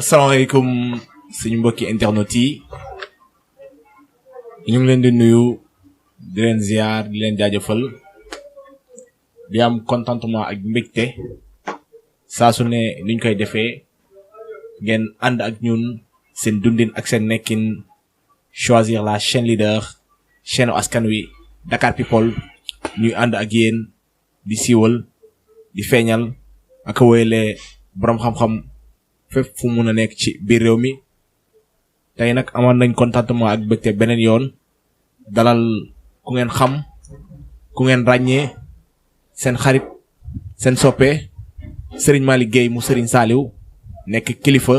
asalaamaaleykum suñu mbokki internet yi ñu ngi leen di nuyu di leen ziar di leen jaajëfal di am contentement ak mbégte saa su ne niñ koy defee ngeen ànd ak ñun seen dundin ak seen nekkin choisir la chaîne leader chaîne askan wi Dakar People ñuy ànd ak yéen di siiwal di feeñal ak wéyale borom xam-xam fépp fu mun a nekk ci biir réew mi tey nag amoon nañ contentement ak mbégte beneen yoon dalal ku ngeen xam ku ngeen ràññee seen xarit seen soppe Serigne Malick Gueye mu Serigne Saliou nekk kilifa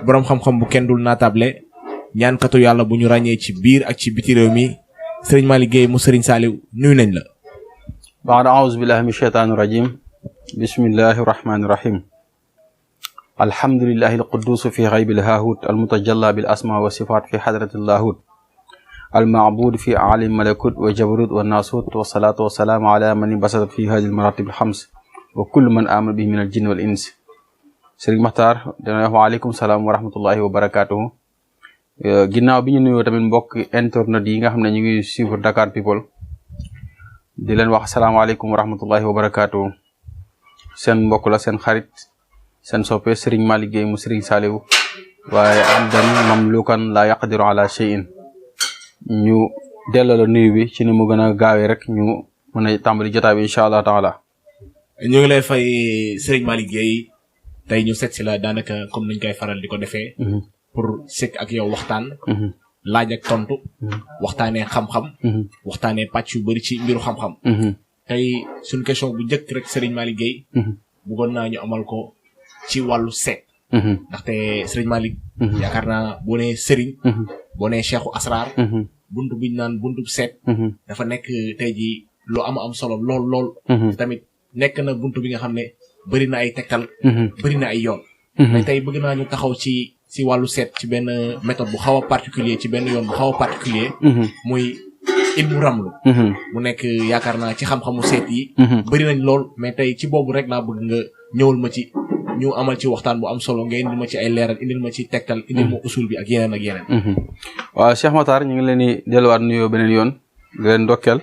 borom xam-xam bu kenn dul naatable ñaankatu yàlla bu ñu ràññee ci biir ak ci biti réew mi Serigne Malick Gueye mu Serigne Saliou nuyu nañ la. baada auzu billahi min shaytaani rajim bismillahi rahmaani rahim. alhamdulillahi alquddus fi xaybil haahut almutajalla bil asma wa sifaat fi xadrati llahut almacbud fi alim malakut wa jabarut wa nasut wa salaatu wa salaamu ala man basat fi hadi almaratib alxams wa kullu man amana bihi min aljinn wal ins. Sëriñ Maxtaar dana wax waaleykum salaam wa rahmatullahi wa barakatuhu. Ginnaaw bi ñu nuyoo tamit mbokk internet yi nga xam ne ñu ngi suivre Dakar People di leen wax asalaamaaleykum wa rahmatullahi wa barakatuhu. seen mbokk la seen xarit seen soppe Serigne Malick Gueye mu Serigne Saliou waaye abdan mamlukan la yaqdiru ala shay'in. ñu delloo la nuyu bi ci ni mu gën a gaawee rek ñu mën a tàmbali jotaay bi incha allah taala. ñu ngi lay fay Serigne Malick Gueye tey ñu seet si la daanaka comme nañ koy faral di ko defee. pour sekk ak yow waxtaan. laaj ak tontu. waxtaanee xam-xam. waxtaanee pàcc yu bëri ci mbiru xam-xam. tey suñu question bu njëkk rek Serigne Malick Gueye. bëggoon naa ñu amal ko ci wàllu seet. ndaxte Serigne Malick. yaakaar naa boo nee Serigne. boo nee Cheikhu Asrar. buntu bi ñu naan buntu seet. dafa nekk tey jii lu am solo lool. tamit nekk na buntu bi nga xam ne bëri na ay tegtal. bëri na ay yoon. mais tey bëgg naa ñu taxaw ci wàllu seet ci benn méthode bu xaw a particulier ci benn yoon bu xaw a particulier. muy ilmu ramlu. mu nekk yaakaar naa ci xam-xamu seet yi. bëri nañ lool mais tey ci boobu rek laa bëgg nga ñëwal ma ci ñu amal ci waxtaan bu am solo nga indil ma ci ay leeral indil ma ci tegtal indil ma usul bi ak yeneen ak yeneen. waaw Cheikh Matar ñu ngi leen di delluwaat nuyoo beneen yoon di leen ndokkeel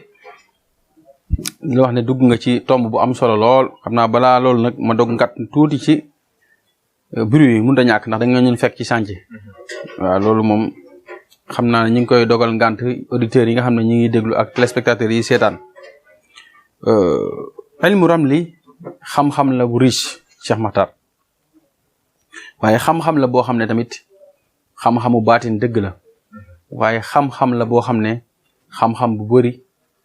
di la wax ne dugg nga ci tomb bu am solo lool xam naa balaa loolu nag ma dog ngat tuuti ci bruit yi mënut a ñàkk ndax da nga ñun fekk ci sànc. waaw loolu moom xam naa ne ñu ngi koy dogal ngant auditeurs yi nga xam ne ñu ngi déglu ak téléspectateurs yi seetaan. ilmu ramli xam-xam la bu riche Cheikh Matar waaye xam-xam la boo xam ne tamit xam-xamu baatin dëgg la waaye xam-xam la boo xam ne xam-xam bu bëri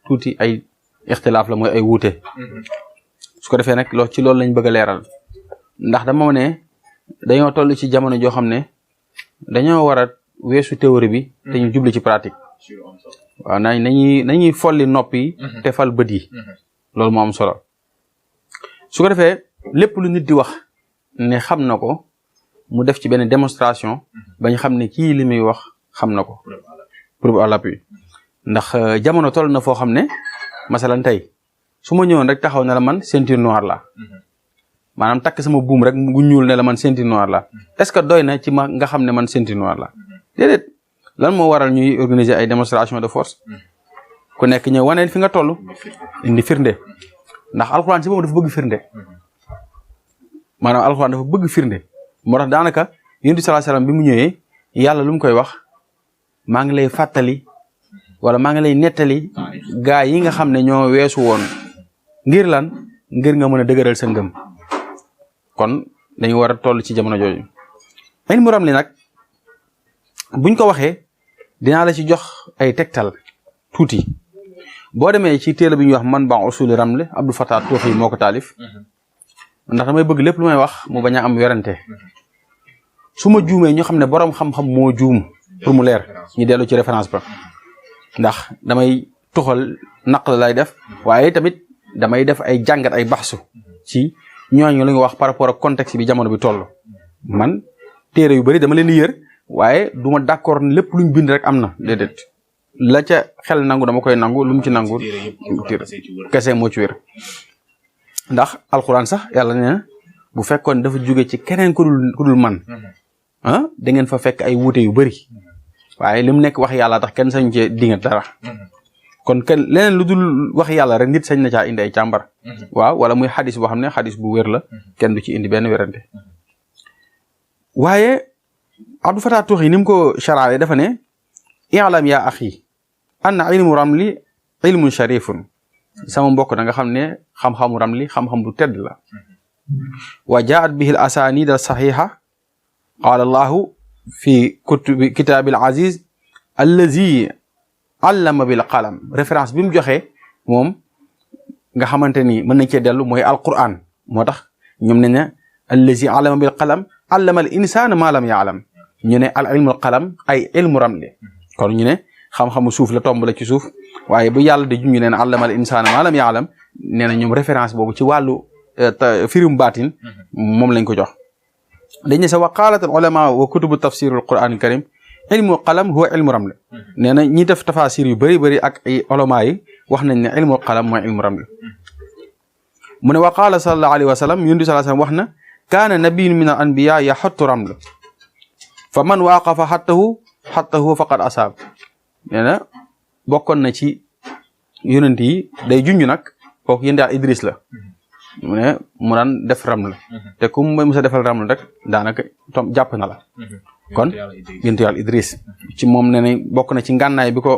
tuuti ay ixtilaaf la mooy ay wuute. su ko defee nag ci loolu lañ bëgg a leeral ndax dama ne dañoo toll ci jamono joo xam ne dañoo war a weesu théorie bi te ñu jubli ci pratique. waaw nañuy folli nopp yi te fal bët yi loolu moo am solo. su ko defee lépp lu nit di wax ne xam na ko mu def ci benn démonstration bañ xam ne kii li muy wax xam na ko preuve à l'appui ndax jamono toll na foo xam ne masalan tey su ma ñëwoon rek taxaw ne la man ceinture noire la maanaam takk sama buum rek gu ñuul ne la man ceinture noire la est-ce que doy na ci ma nga xam ne man ceinture noire la déedéet lan moo waral ñuy organiser ay démonstration de force ku nekk ñëw waneel fi nga toll indi firnde ndax alxuraan si boobu dafa bëgg firnde maanaam alxuraan dafa bëgg firnde moo tax daanaka yonent bi sallallahu alayhi wasallam bi mu ñëwee yàlla lu mu koy wax maa ngi lay fàttali wala maa ngi lay nettali gaa yi nga xam ne ñoo weesu woon ngir lan ngir nga mën a dëgëral sa ngëm kon dañu war a toll ci jamono jooju. ilmu ramli nag buñ ko waxee dinaa la ci jox ay tegtal tuuti boo demee ci téere bi ñuy wax man ba usuli ramli Abdou Fattah Tuuxi moo ko taalif ndax damay bëgg lépp lu may wax mu bañ a am werante su ma juumee ñu xam ne boroom xam-xam moo juum pour mu leer ñu dellu ci référence ba ndax damay tuxal naql lay def waaye tamit damay def ay jàngat ay baxsu ci ñooñu la ñu wax par rapport ak contexte bi jamono bi toll. man téere yu bari dama leen di yër waaye du ma d'accord lépp luñ bind rek am na déedéet la ca xel nangu dama koy nangu lu mu ci nangu kese moo ci wér ndax alxuraan sax yàlla nee na bu fekkoon dafa jóge ci keneen ku dul man da ngeen fa fekk ay wuute yu bëri waaye li mu nekk wax yàlla tax kenn sañ cee dingat dara kon kenn leneen lu dul wax yàlla rek nit sañ na caa indi ay càmbar waaw wala muy xadis boo xam ne xadis bu wér la kenn du ci indi benn wérante waaye Abdou Fatah Tuuxi ni mu ko charaale dafa ne i'lam yaa axi anna ilmu ramli ilmun sharifun sama mbokk da nga xam ne xam-xamu ramli xam-xam bu tedd la wa jaat bihi al asanid al saxiha qaala allahu fi kutubi kitaabil aziz allazi allama bil qalam référence bi mu joxe moom nga xamante ni mën nañ cee dellu mooy alquran moo tax ñoom ne ne allazi allama bil qalam allama al insana ma lam yaalam ñu ne al ilmul qalam ay ilmu ramli kon ñu ne xam-xamu suuf la tomb la ci suuf waaye bu yàlla di junñu ne ne allama al insana ma lam yaalam nee na ñoom référence boobu ci wàllu firim baatin moom lañ ko jox dañ ne sa wa qaalat al ulama wa kutubu tafsir al quran al karim ilmul qalam huwa ilmu ramli nee na ñi def tafasir yu bëri bëri ak ay ulama yi wax nañ ne ilmul qalam mooy ilmu ramli mu ne wa qaala sallallahu alayhi wa sallam yunus sallallahu alayhi wa sallam wax na kaana nabiyyun min al anbiya yaxottu raml fa man waaqafa xattahu faqad asaab nee na bokkoon na ci yonent yi day junj nag kooku yéen daal Idris la mu ne mu daan def raml te ku mu mës a defal raml rek daanaka tom jàpp na la kon yonent yàlla Idris ci moom nee na bokk na ci ngànnaay bi ko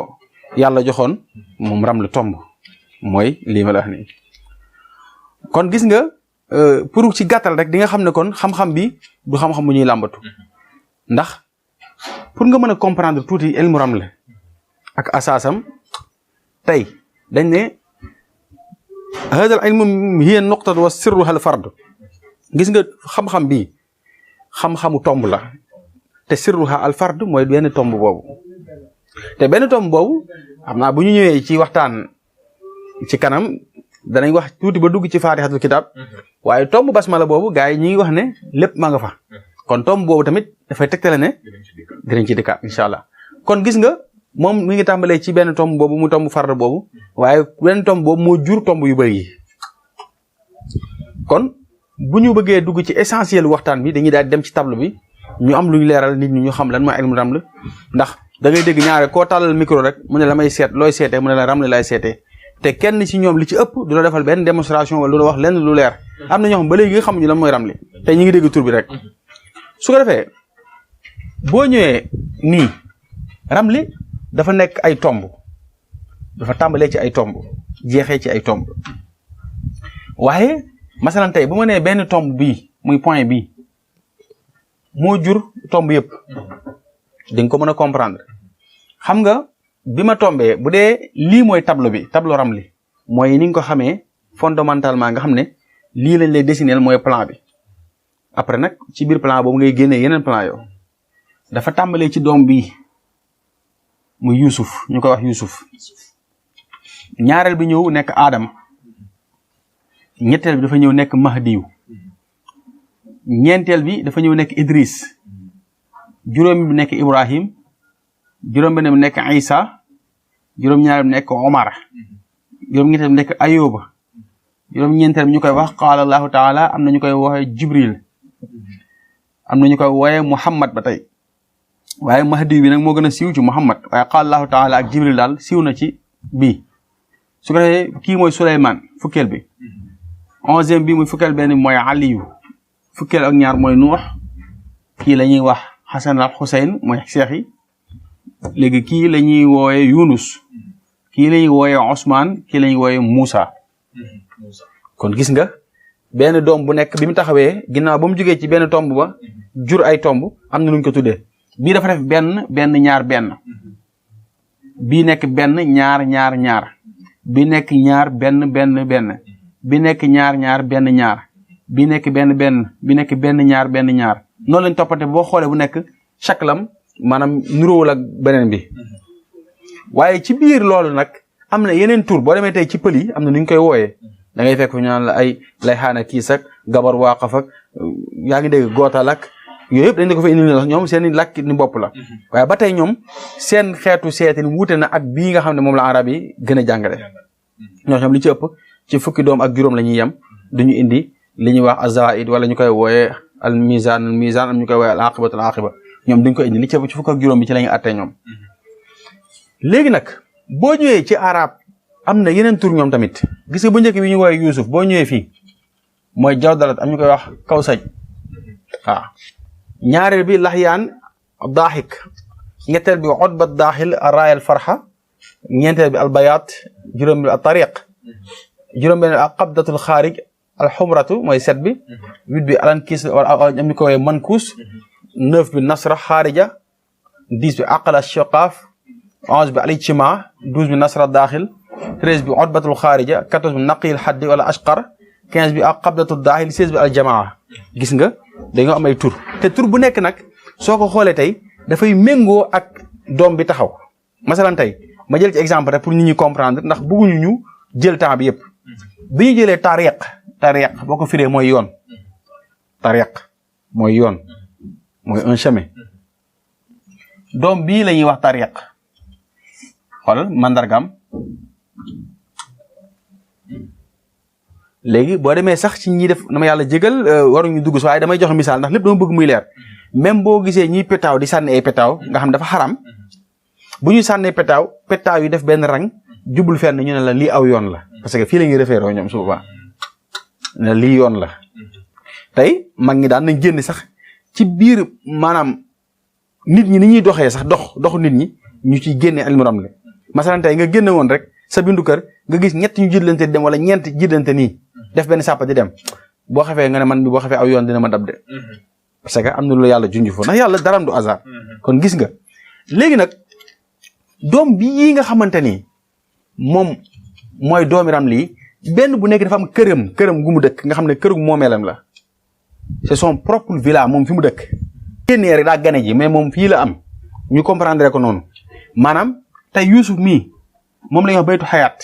yàlla joxoon moom raml tomb mooy lii ma la wax nii kon gis nga pour ci gàttal rek di nga xam ne kon xam-xam bi du xam-xam bu ñuy làmbatu ndax pour nga mën a comprendre tuuti ilmu raml ak asaasam tey dañ ne hadal ilmu hiya nuqtat wa sirruha al fard gis nga xam-xam bi xam-xamu tomb la te sirruha al fard mooy benn tomb boobu te benn tomb boobu xam naa bu ñu ñëwee ci waxtaan ci kanam danañ wax tuuti ba dugg ci faatixatul kitaab waaye tomb basmala boobu gars yi ñi ngi wax ne lépp ma nga fa kon tomb boobu tamit dafay tegtale ne dinañ ci dikkaat incha allah kon gis nga moom mi ngi tàmbalee ci benn tomb boobu mu tomb farda boobu waaye benn tomb boobu moo jur tomb yu bëri yi kon bu ñu bëggee dugg ci essentiel waxtaan bi dañuy daal di dem ci table bi ñu am lu ñu leeral nit ñi ñu xam lan mooy ilmu raml ndax da ngay dégg ñaare koo tàllal micro rek mu ne la may seet looy seetee mu ne la raml lay seetee te kenn ci ñoom li ci ëpp du la defal benn démonstration wala du la wax lenn lu leer am na ñoo xam ba léegi nga xamuñu lan mooy ramli te ñu ngi dégg tur bi rek su ko defee boo ñëwee nii ramli dafa nekk ay tomb dafa tàmbalee ci ay tomb jeexee ci ay tomb waaye masalan tey bu ma nee benn tomb bii muy point bii moo jur tomb yëpp di nga ko mën a comprendre xam nga bi ma tombee bu dee lii mooy tableau bi tableau ramli mooy ni nga ko xamee fondamentalement nga xam ne lii lañ lay dessiner mooy plan bi après nag ci biir plan boobu ngay génnee yeneen plan yow dafa tàmbalee ci doom bi muy Yuusuf ñu koy wax Yuusuf ñaareel bi ñëw nekk Adama ñetteel bi dafa ñëw nekk Mahdiyu ñeenteel bi dafa ñëw nekk Idris juróomi bi nekk Ibrahim juróom-benn bi nekk Isa juróom-ñaareel bi nekk Omar juróom-ñetteel bi nekk Ayoba juróom-ñeenteel bi ñu koy wax qaala Allahu taala am na ñu koy woowee Jibril am na ñu koy woowee Muhammad ba tey waaye Mahdi bi nag moo gën a siiw ci Muhammad waaye qaala Allahu taala ak Jibril daal siiw na ci bii su ko defee kii mooy Souleymane fukkeel bi 11e bi muy fukkeel benn mooy Aliyu fukkeel ak ñaar mooy Nuux kii la ñuy wax Hasan al Xuseyn mooy seex yi léegi kii la ñuy wooyee Yunus kii la ñuy wooyee Ousmane kii la ñuy wooyee Moussa kon gis nga benn doom bu nekk bi mu taxawee ginnaaw ba mu jógee ci benn tomb ba jur ay tomb am na nuñ ko tuddee bii dafa def benn ñaar benn bii nekk benn ñaar ñaar ñaar bi nekk ñaar benn bi nekk ñaar ñaar benn ñaar bi nekk benn bi nekk benn ñaar benn ñaar noonu lañ toppate boo xoolee bu nekk chaklam maanaam nuróowul ak beneen bi waaye ci biir loolu nag am na yeneen tur boo demee tey ci pël yi am na nu ñu koy wooyee da ngay fekk fu ñu naan la ay lay xaana kiis ak gabar waaqaf ak yaa ngi dégg gootal ak yooyu yëpp dañ la ko fa indi la ñoom seen i làkk ni bopp la waaye ba tey ñoom seen xeetu seetin wuute na ak bii nga xam ne moom la arab yi gën a jàngale ñoo xam li ci ëpp ci fukki doom ak juróom la ñuy yem duñu indi li ñuy wax azaid wala ñu koy wooyee al mizan am ñu koy wooyee al aqibatu al aqiba ñoom duñ ko indi li ci fukk ak juróom bi ci la ñuy attee ñoom. léegi nag boo ñëwee ci arab am na yeneen tur ñoom tamit gis nga bu njëkk bi ñu wooyee Yuusuf boo ñëwee fii mooy jawdalat am ñu koy wax kawsaj waaw ñaareel bi laxyaan daaxik ñetteel bi odbat daaxil raayal farxa ñeenteel bi albayaat juróom bi al tariq juróom benn al qabdatul xaarij al xumratu mooy set bi huit bi alankis am ñu koy wooyee mankuus neuf bi nasra xaarija dix bi aqala shoqaaf 11 bi alijtima 12 bi nasra daaxil 13 bi odbatul xaarija 14 bi naqil xaddi wala ashqar 15 bi ak qabdatul daaxil 16 bi aljamaa gis nga dañoo am ay tur te tur bu nekk nag soo ko xoolee tey dafay méngoo ak doom bi taxaw masalan tey ma jël ci exemple rek pour nit ñi comprendre ndax bëgguñu ñu jël temps bi yëpp bi ñu jëlee tariq boo ko firee mooy yoon tariq mooy yoon mooy un chemin doom bii la ñuy wax tariq xoolal mandargam léegi boo demee sax ci ñi def na ma yàlla jégal waruñu dugg si waaye damay joxe misaal ndax lépp dama bëgg muy leer même boo gisee ñiy pétaaw di sànni ay pétaaw nga xam dafa xaram bu ñuy sànnee pétaaw yi def benn rang jubul fenn ñu ne la lii aw yoon la parce que fii la ñuy référé ñoom souvent ne lii yoon la tey mag ñi daan nañ génn sax ci biir maanaam nit ñi ni ñuy doxee sax doxu nit ñi ñu ciy génne almuram la masalan tey nga génne woon rek sa bindu kër nga gis ñett ñu jiitlante di dem wala ñeent jiitlante nii def benn sàppa di dem boo xefee nga ne man mi boo xefee aw yoon dina ma dab de parce que am na lu yàlla junj foofu ndax yàlla daram du hasard kon gis nga léegi nag doom bi yi nga xamante ni moom mooy doomi Ramli benn bu nekk dafa am këram gu mu dëkk nga xam ne këru moomeelam la c'est son propre villa moom fi mu dëkk génnee rek daa gane ji mais moom fii la am ñu comprendre ko noonu maanaam tey Yuusuf mii moom la ñuy wax baytu xayaat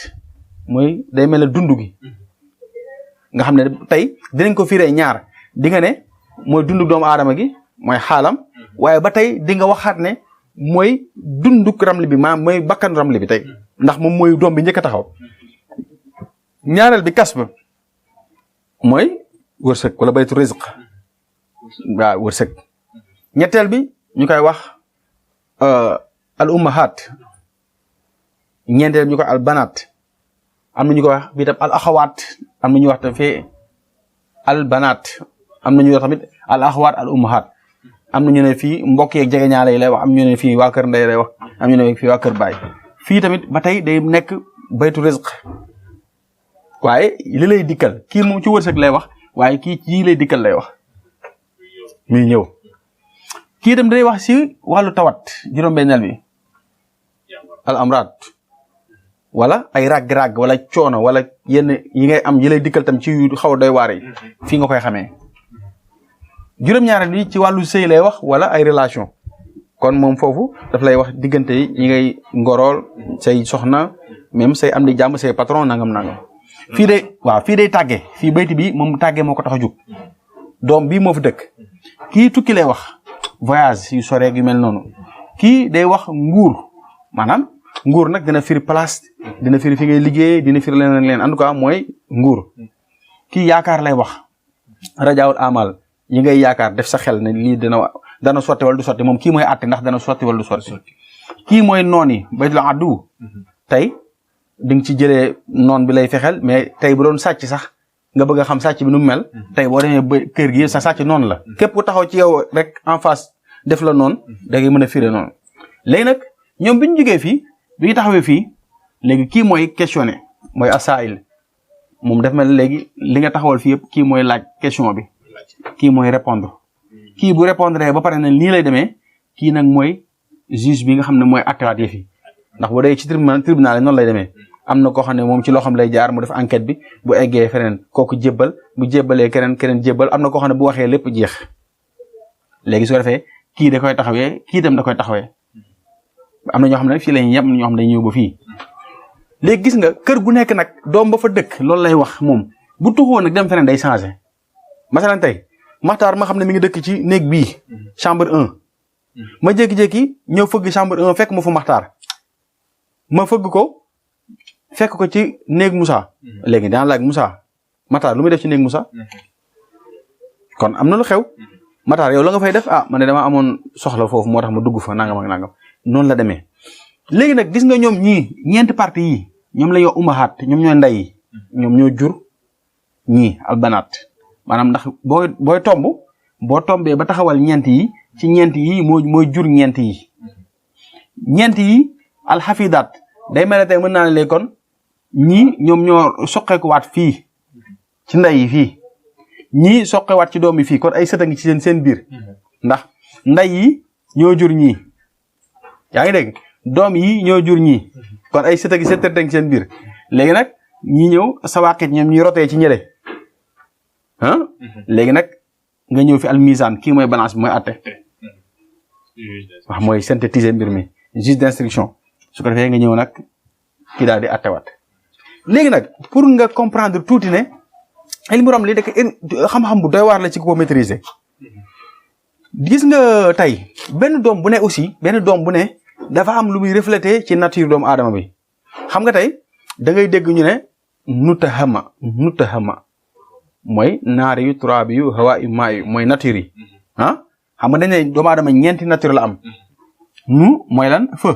mooy day mel ne dund gi nga xam ne tey dinañ ko firee ñaar di nga ne mooy dundu doomu aadama gi mooy xaalam waaye ba tey di nga waxaat ne mooy dunduk Ramli bi maanaam mooy bakkanu Ramli bi tey ndax moom mooy doom bi njëkk a taxaw ñaareel bi kas ba mooy wërsëg wala baytu rizq waaw wërsëg ñetteel bi ñu koy wax al ummahat ñeenteel ñu koy al banaat am na ñu koy wax bii tam al axawaat am na ñu wax tam fee al banaat am na ñu wax tamit al axawaat al ummahat am na ñu ne fii mbokk yeeg jege ñaale yi lay wax am ñu ne fii waa kër ndey lay wax am ñu ne fii waa kër baay fii tamit ba tey day nekk baytu rizq waaye li lay dikkal kii moom ci wërsëg lay wax waaye kii ci lay dikkal lay wax muy ñëw kii itam day wax si wàllu tawat juróom-benneel bi al amraad wala ay ràgg-ràgg wala coono wala yenn yi ngay am yi lay dikkal tam ci yu xaw a doy waar yi fii nga koy xamee juróom-ñaareel bi ci wàllu sëy lay wax wala ay relation kon moom foofu daf lay wax diggante yi ñi ngay ngorool say soxna même say am di jàmm say patron nangam fii day tàggee fii bayti bi moom tàggee moo ko tax a jug doom bii moo fi dëkk kii tukki lay wax voyage yu soreeg yu mel noonu kii day wax nguur maanaam nguur nag dina firi place dina firi fi ngay liggéey dina firi leen en tout cas mooy nguur kii yaakaar lay wax rajaawul amal yi ngay yaakaar def sa xel ne lii dana sotti wala du sotti moom kii mooy àtte ndax dana sotti wala du sotti kii mooy noon yi baytul addu tey di nga ci jëlee noon bi lay fexeel mais tey bu doon sàcc sax nga bëgg a xam sàcc bi nu mu mel tey boo demee ba kër gi sa sàcc noonu la képp ku taxaw ci yow rek en face def la noonu da ngay mën a firé noonu léegi nag ñoom bi ñu jógee fii bi ñu taxawee fii léegi kii mooy questionné mooy asail moom def mel léegi li nga taxawal fii yëpp kii mooy laaj question bi kii mooy répondre kii bu répondre ba pare ne nii lay demee kii nag mooy juge bi nga xam ne mooy attewaat yëf yi ndax boo dee ci tribunal noonu lay demee am na koo xam ne moom ci loo xam lay jaar mu def enquête bi bu eggee feneen kooku jébbal bu jébbalee keneen jébbal am na koo xam ne bu waxee lépp jeex léegi su ko defee kii da koy taxawee kii itam da koy taxawee am na ñoo xam ne fii lañuy yem am na ñoo xam ne dañuy ñëw ba fii léegi gis nga kër gu nekk nag doom ba fa dëkk loolu lay wax moom bu tuxoo nag dem feneen day changé masalan tey Maxtaar ma xam ne mi ngi dëkk ci néeg bii chambre 1 ma jékki-jékki ñëw fëgg chambre 1 fekk ma fa Maxtaar ma fëgg ko fekk ko ci néeg Moussa léegi daan laaj Moussa Maxtaar lu muy def ci néeg Moussa kon am na lu xew Matar yow la nga fay def man ne dama amoon soxla foofu moo tax ma dugg fa nangam ak nangam noonu la demee léegi nag gis nga ñoom ñii ñeenti parti yi ñoom la ñoo umahaat ñoom ñooy ndey yi ñoom ñoo jur ñii albanaat maanaam ndax boo tombee ba taxawal ñeent yi ci ñeent yi mooy jur ñeent yi alxafidaat day mel ne tey mën naa ne léegi kon ñii ñoom ñoo soqeekuwaat fii ci ndey yi fii ñii soqewaat ci doom yi fii kon ay sët a ngi ci seen biir ndax ndey yi ñoo jur ñii yaa ngi dégg doom yi ñoo jur ñii kon ay sët a ngi seen biir léegi nag ñi ñëw sawaqit ñoom ñuy rotee ci ñële léegi nag nga ñëw fi almisaan kii mooy balance bi mooy atte wax mooy synthétiser mbir mi juge d'instruction su ko defee nga ñëw nag kii daal di attewaat léegi nag pour nga comprendre tuuti ne ilmu ramli li xam-xam bu doy waar la ci ko maîtriser gis nga tey benn doom bu ne dafa am lu muy refléter ci nature doomu aadama bi xam nga tey da ngay dégg ñu ne nutahama mooy naar yu turaab yu hawa yu maa yu mooy nature yi xam nga dañ ne doomu aadama ñeenti nature la am nu mooy lan feu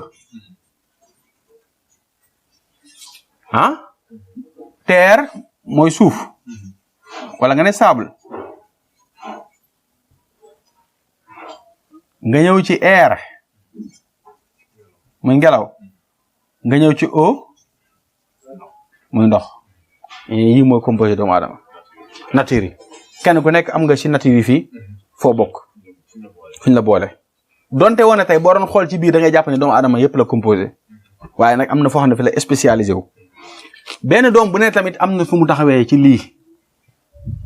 terre mooy suuf wala nga ne sable nga ñëw ci air muy ngelaw nga ñëw ci eau muy ndox yi mooy composé doomu aadama nature yi kenn ku nekk am nga ci nature yi fii foo bokk fuñ la boole donte woon ne tey boo doon xool ci biir da ngay jàpp ne doomu aadama yëpp la composé waaye nag am na foo xam ne fi la spécialisé wu benn doom bu ne tamit am na fu mu taxawee ci lii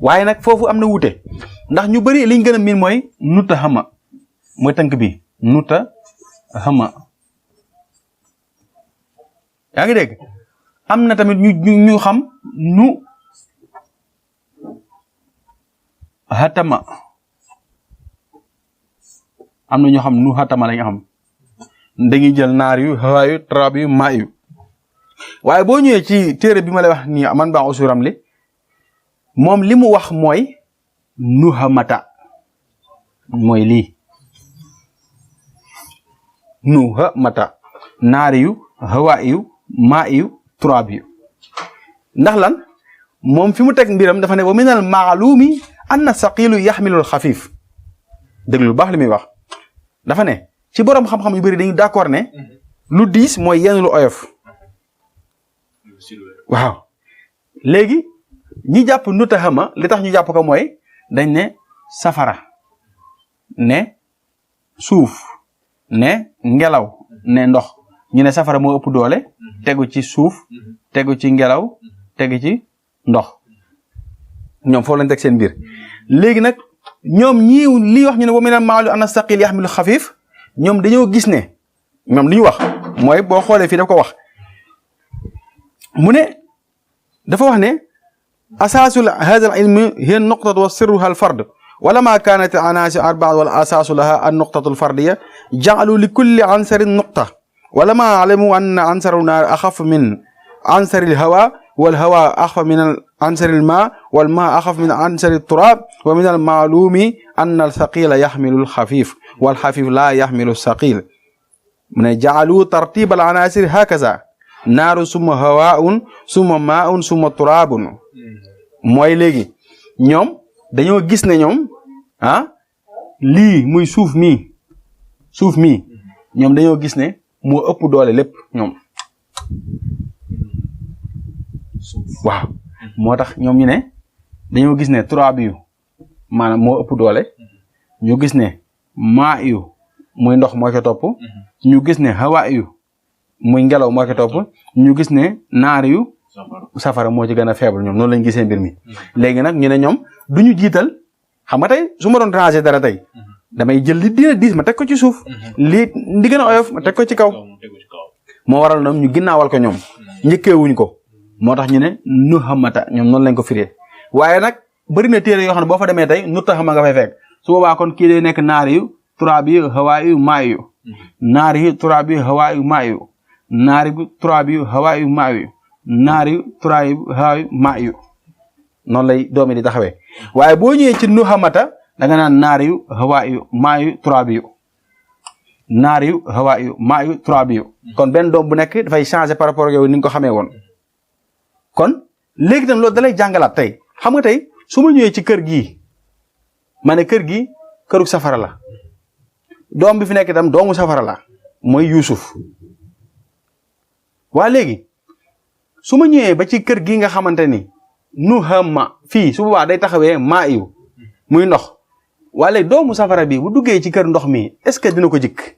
waaye nag foofu am na wuute ndax ñu bëri liñ gën a miin mooy nuta xama mooy tënk bi nuta xama yaa ngi dégg am na tamit ñu xam nu xatama am na ñoo xam nu xatama la nga xam dañuy jël naar yu xawaa yu trab yu maa yu waaye boo ñëwee ci téere bi ma lay wax nii man baa usuram li moom li mu wax mooy nuhamata mooy lii nuhamata naar yu xawaa yu maa yu trab yu ndax lan moom fi mu teg mbiram dafa ne wa minal maalumi anna saqilu yaxmilul xafif déglu lu baax li muy wax dafa ne ci boroom xam-xam yu bëri dañu d'accord ne lu diis mooy yenn lu oyof waaw léegi ñi jàpp nutahama li tax ñu jàpp ko mooy dañ ne safara ne suuf ne ngelaw ne ndox ñu ne safara moo ëpp doole tegu ci suuf tegu ci ngelaw tegu ci ndox ñoom foofu lañ teg seen biir léegi nag ñoom ñii lii wax ñu ne wa minal ma'lum anna saqil yaxmilu xafiif ñoom dañoo gis ne ñoom li ñu wax mooy boo xoolee fii daf ko wax mu ne dafa wax ne asaasul hada al ilmi hiya nuqtatu wa sirruha al fard ولما كانت العناصر أربعة والأساس لها النقطة الفردية جعلوا لكل عنصر نقطة ولما علموا أن عنصر النار أخف من عنصر الهواء والهواء أخف من عنصر الماء والماء أخف من عنصر التراب ومن المعلوم أن الثقيل يحمل الخفيف والخفيف لا يحمل الثقيل من جعلوا ترتيب العناصر هكذا نار ثم هواء ثم ماء ثم تراب mooy léegi ñoom dañoo gis ne ñoom lii muy suuf mii ñoom dañoo gis ne moo ëpp doole lépp ñoom waaw moo tax ñoom ñu ne dañoo gis ne turaab yu maanaam moo ëpp doole ñu gis ne maa yu muy ndox moo ko topp ñu gis ne hawa yu muy ngelaw moo ko topp ñu gis ne naar yu safara moo ci gën a faible ñoom noonu lañ gisee mbir mi léegi nag ñu ne ñoom duñu jiital xam nga tey su ma doon ranger dara tey damay jël li dina diis ma teg ko ci suuf lii di gën a oyof ma teg ko ci kaw moo waral ñoom ñu ginnaawal ko ñoom njëkkeewuñ ko moo tax ñu ne nu xamata ñoom noonu lañ ko firee waaye nag bëri na téere yoo xam ne boo fa demee tey nu ta xama nga fay fekk su boobaa kon kii day nekk naar yu turaab yu hawaa yu maa yu naar yu turaab yu hawaa yu maa yu naar yu turaab yu hawaa yu maa yu naar yu turaab yu hawaa yu maa yu noonu lay doom yi di taxawee waaye boo ñëwee ci nuhamata da nga naan naar yu hawaa yu maa yu turaabi yu naar yu hawaa yu maa yu turaabi yu kon benn doom bu nekk dafay changer par rapport ak yow ni nga ko xamee woon kon léegi tam loolu dalay jàngalaat tey xam nga tey su ma ñëwee ci kër gii ma ne kër gi këru safara la doom bi fi nekk itam doomu safara la mooy Yuusuf waa léegi su ma ñëwee ba ci kër gi nga xamante ni nuhamma fii su boobaa day taxawee maa yu muy ndox waa léegi doomu safara bi bu duggee ci kër ndox mi est-ce que dina ko jikk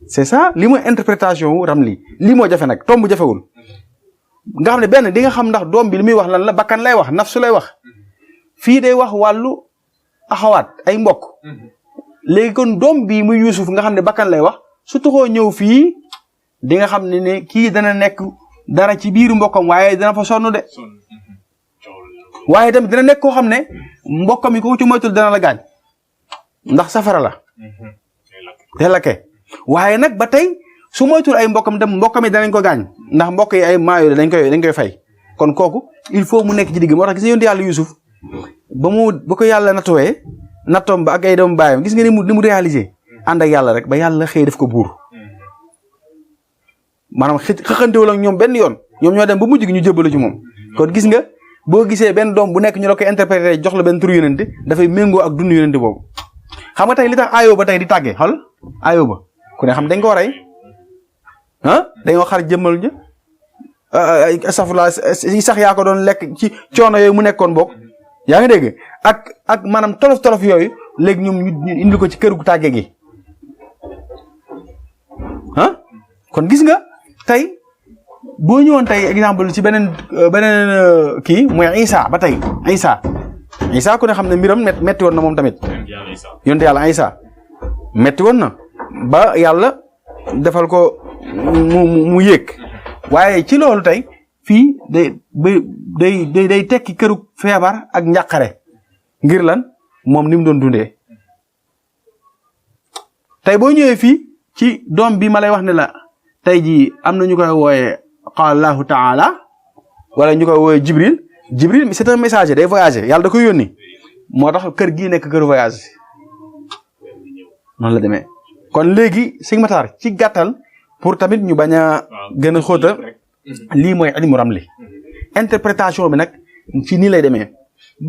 c'est ça li mooy interprétation wu Ramli lii moo jafe nag tomb jafewul nga xam ne benn di nga xam ndax doom bi li muy wax lan la bakkan lay wax nafsu lay wax fii day wax wàllu axawaat ay mbokk léegi kon doom bii muy Yuusuf nga xam ne bakkan lay wax su taxoo ñëw fii di nga xam ne kii dana nekk dara ci biiru mbokkam waaye dana fa sonn de waaye tamit dina nekk koo xam ne mbokkam yi ko ci moytul dana la gaañ ndax safara la te lakke waaye nag ba tey su moytul ay mbokkam dem mbokkam yi danañ ko gaañ ndax mbokk yi ay maayo dañ koy fay kon kooku il faut mu nekk ci digg moo tax gis nga yonent yàlla Yuusuf ba ko yàlla nattoom ba ak ay doomu baayam gis nga ni mu réalisé ànd ak yàlla rek ba yàlla xëy def ko buur maanaam xëxantewul ak ñoom benn yoon ñoom ñoo dem ba mujj gi ñu jébbalu ci moom kon gis nga boo gisee benn doom bu nekk ñu la koy interprété jox la benn turu yonente dafay méngoo ak dund yonente boobu xam nga tey li tax aayoo ba tey di tàggee xool aayoo ba ku ne xam dañ ko rey dañoo xar jëmmal ñu safula sax yaa ko doon lekk ci coono yooyu mu nekkoon bokk yaa ngi dégg ak maanaam tolof yooyu léegi ñoom ñu indi ko ci kër gu tàgge gi kon gis nga tey boo ñëwoon tey exemple ci beneen kii mooy Isa ba tey Isa ku ne xam ne mbiram metti woon na moom tamit yonte yàlla Isa metti woon na ba yàlla defal ko mu yéeg waaye ci loolu tey fii day tekki këru feebar ak njàqare ngir lan moom ni mu doon dundee tey boo ñëwee fii ci doom bi ma lay wax ne la tey jii am na ñu koy wooyee qaala Allahu taala wala ñu koy wooyee Jibril c'est un messager day voyager yàlla da koy yónni moo tax kër gii nekk kër voyage noonu la demee kon léegi Sëñ Matar ci gàttal pour tamit ñu bañ a gën a xóota lii mooy ilmu ramli interprétation bi nag ci nii lay demee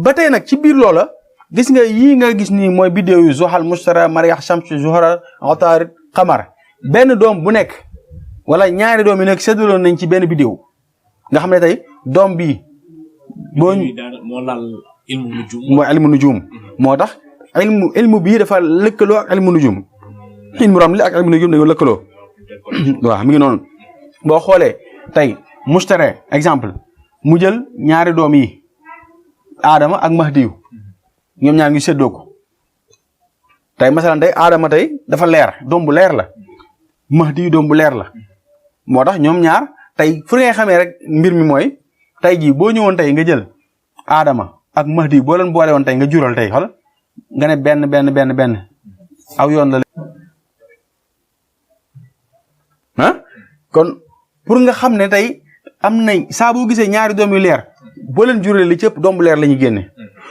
ba tey nag ci biir loola gis nga yii nga gis nii mooy biddew yu Zuhal Mustara Mariyax Shams Zuhra Utaarid Qamar benn doom bu nekk wala ñaari doom yi nekk séddaloon nañ ci benn biddew nga xam ne tey doom bii boo moo laal ilmu nujum mooy ilmu nujum moo tax ilmu bii dafa lëkkaloo ak ilmu nujum ilmu ramli ak ilmu nujum dañoo lëkkaloo waaw mi ngi noonu boo xoolee tey Mustara exemple mu jël ñaari doom yi Adama ak Mahdiyu ñoom ñaar ngi séddoo ko tey masalan tey Adama tey dafa leer doom bu leer la Mahdiyu doom bu leer la moo tax ñoom ñaar tey fu ngay xamee rek mbir mi mooy tey jii boo ñëwoon tey nga jël Adama ak Mahdiyu boo leen boole woon tey nga jural tey xool nga ne benn aw yoon la kon pour nga xam ne tey am nañ saa boo gisee ñaari doom yu leer boo leen juree li ci ëpp doom bu leer la ñuy génne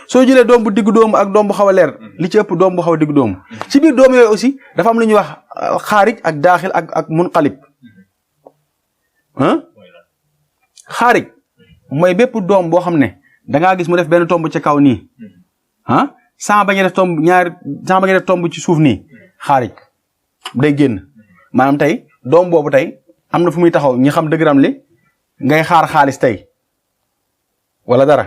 soo jëlee doom bu diggu doomu ak doom bu xaw a leer li ci ëpp doom bu xaw a diggu doomu ci biir doom yooyu aussi dafa am lu ñuy wax xaarij ak daaxil ak munqalib xaarij mooy bépp doom boo xam ne dangaa gis mu def benn tomb ci kaw nii sans bañ a def tomb ci suuf nii xaarij day génn maanaam tey doom boobu tey am na fu muy taxaw ñi xam dëgg Ramli ngay xaar xaalis tey wala dara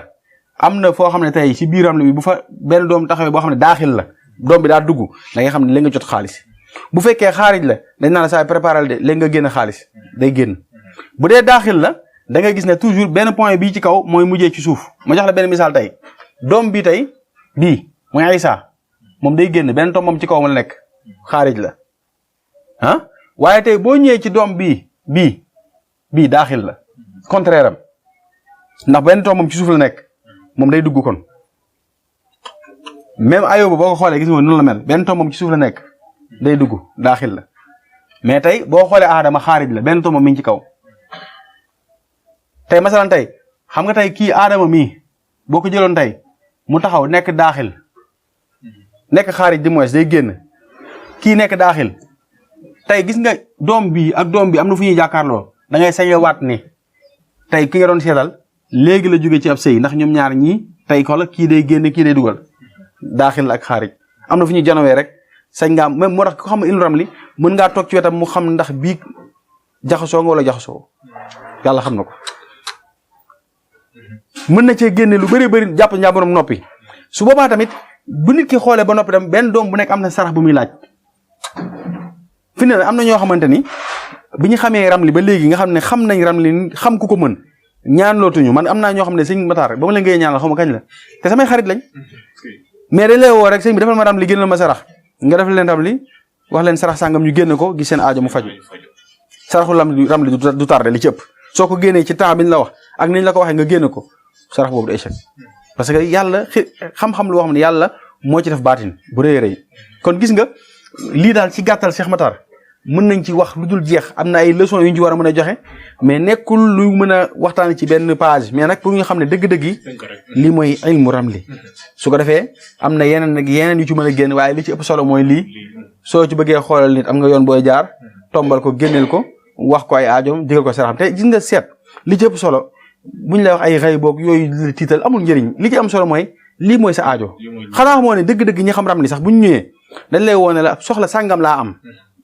am na foo xam ne tey ci biir Ramli bi bu fa benn doom taxawee boo xam ne daaxil la doom bi daa dugg da ngay xam ne léegi nga jot xaalis bu fekkee xaarij la dañ naan la saa préparer de léegi nga génn xaalis day génn bu dee daaxil la da ngay gis ne toujours benn point bii ci kaw mooy mujjee ci suuf ma jox la benn misaal tey doom bi tey bii mooy Isa moom day génn benn toom moom ci kaw ma la nekk xaarij la waaye tey boo ñëwee ci doom bii daaxil la contraire am ndax benn toom moom ci suuf la nekk moom day dugg kon même Ayoba boo ko xoolee gis nga noonu la mel benn toom moom ci suuf la nekk day dugg daaxil la mais tey boo xoolee Adama xaarij la benn toom moom mi ngi ci kaw tey masalan tey xam nga tey kii aadama mii boo ko jëloon tey mu taxaw nekk daaxil nekk xaarij di moins day génn kii nekk daaxil tey gis nga doom bi ak doom bi am na fu ñuy jàkkaarloo da ngay sañ waat ne tey ki nga doon seetal léegi la jóge ci ab sëy ndax ñoom ñaar ñii tey xoola kii day génn kii day dugal daaxil ak xaarij am na fu ñuy janowee rek sañ ngaa même moo tax ko xam ilmu ramli mën ngaa toog ci wetam mu xam ndax bii jaxasoo nga wala jaxasoo yàlla xam na ko mën na cee génne lu bëri bëri jàpp njàmburam noppi su boobaa tamit bu nit ki xoolee ba noppi tam benn doom bu nekk am na sarax bu muy laaj fi ne am na ñoo xamante ni bi ñu xamee ramli ba léegi nga xam ne xam nañ ramli xam ku ko mën ñaan lootuñu man am naa ñoo xam ne sëñ Matar ba ma la ngay ñaanal xaw ma kañ la te samay xarit lañ mais dañ lay woo rek sëñ bi defal ma ramli génnal ma sarax nga def leen ramli wax leen sarax sàngam ñu génne ko gis seen aajo mu faju saraxu ramli du tardé li ci ëpp soo ko génnee ci temps bi ñu la wax ak niñ la ko waxee nga génne ko sarax boobu du échec parce que yàlla xam-xam loo xam ne yàlla moo ci def baatin bu rëy rëy kon gis nga lii daal ci gàttal Cheikh Matar mën nañ ci wax lu dul jeex am na ay leçons yu ñu ci war a mën a joxe mais nekkul lu mën a waxtaan ci benn page mais nag pour ñu xam ne dëgg-dëgg yi lii mooy ilmu ramli su ko defee am na yeneen yu ci mën a génn waaye li ci ëpp solo mooy lii soo ci bëggee xoolal nit am nga yoon booy jaar tombal ko génneel ko wax ko ay aajoom digal ko saraxam te gis nga seet li ci ëpp solo buñ lay wax ay xëy boog yooyu li tiital amul njëriñ li ci am solo mooy lii mooy sa aajo xanaa moo ne dëgg-dëgg ñi xam ramli sax buñ ñëwee dañ lay woone la soxla sàngam laa am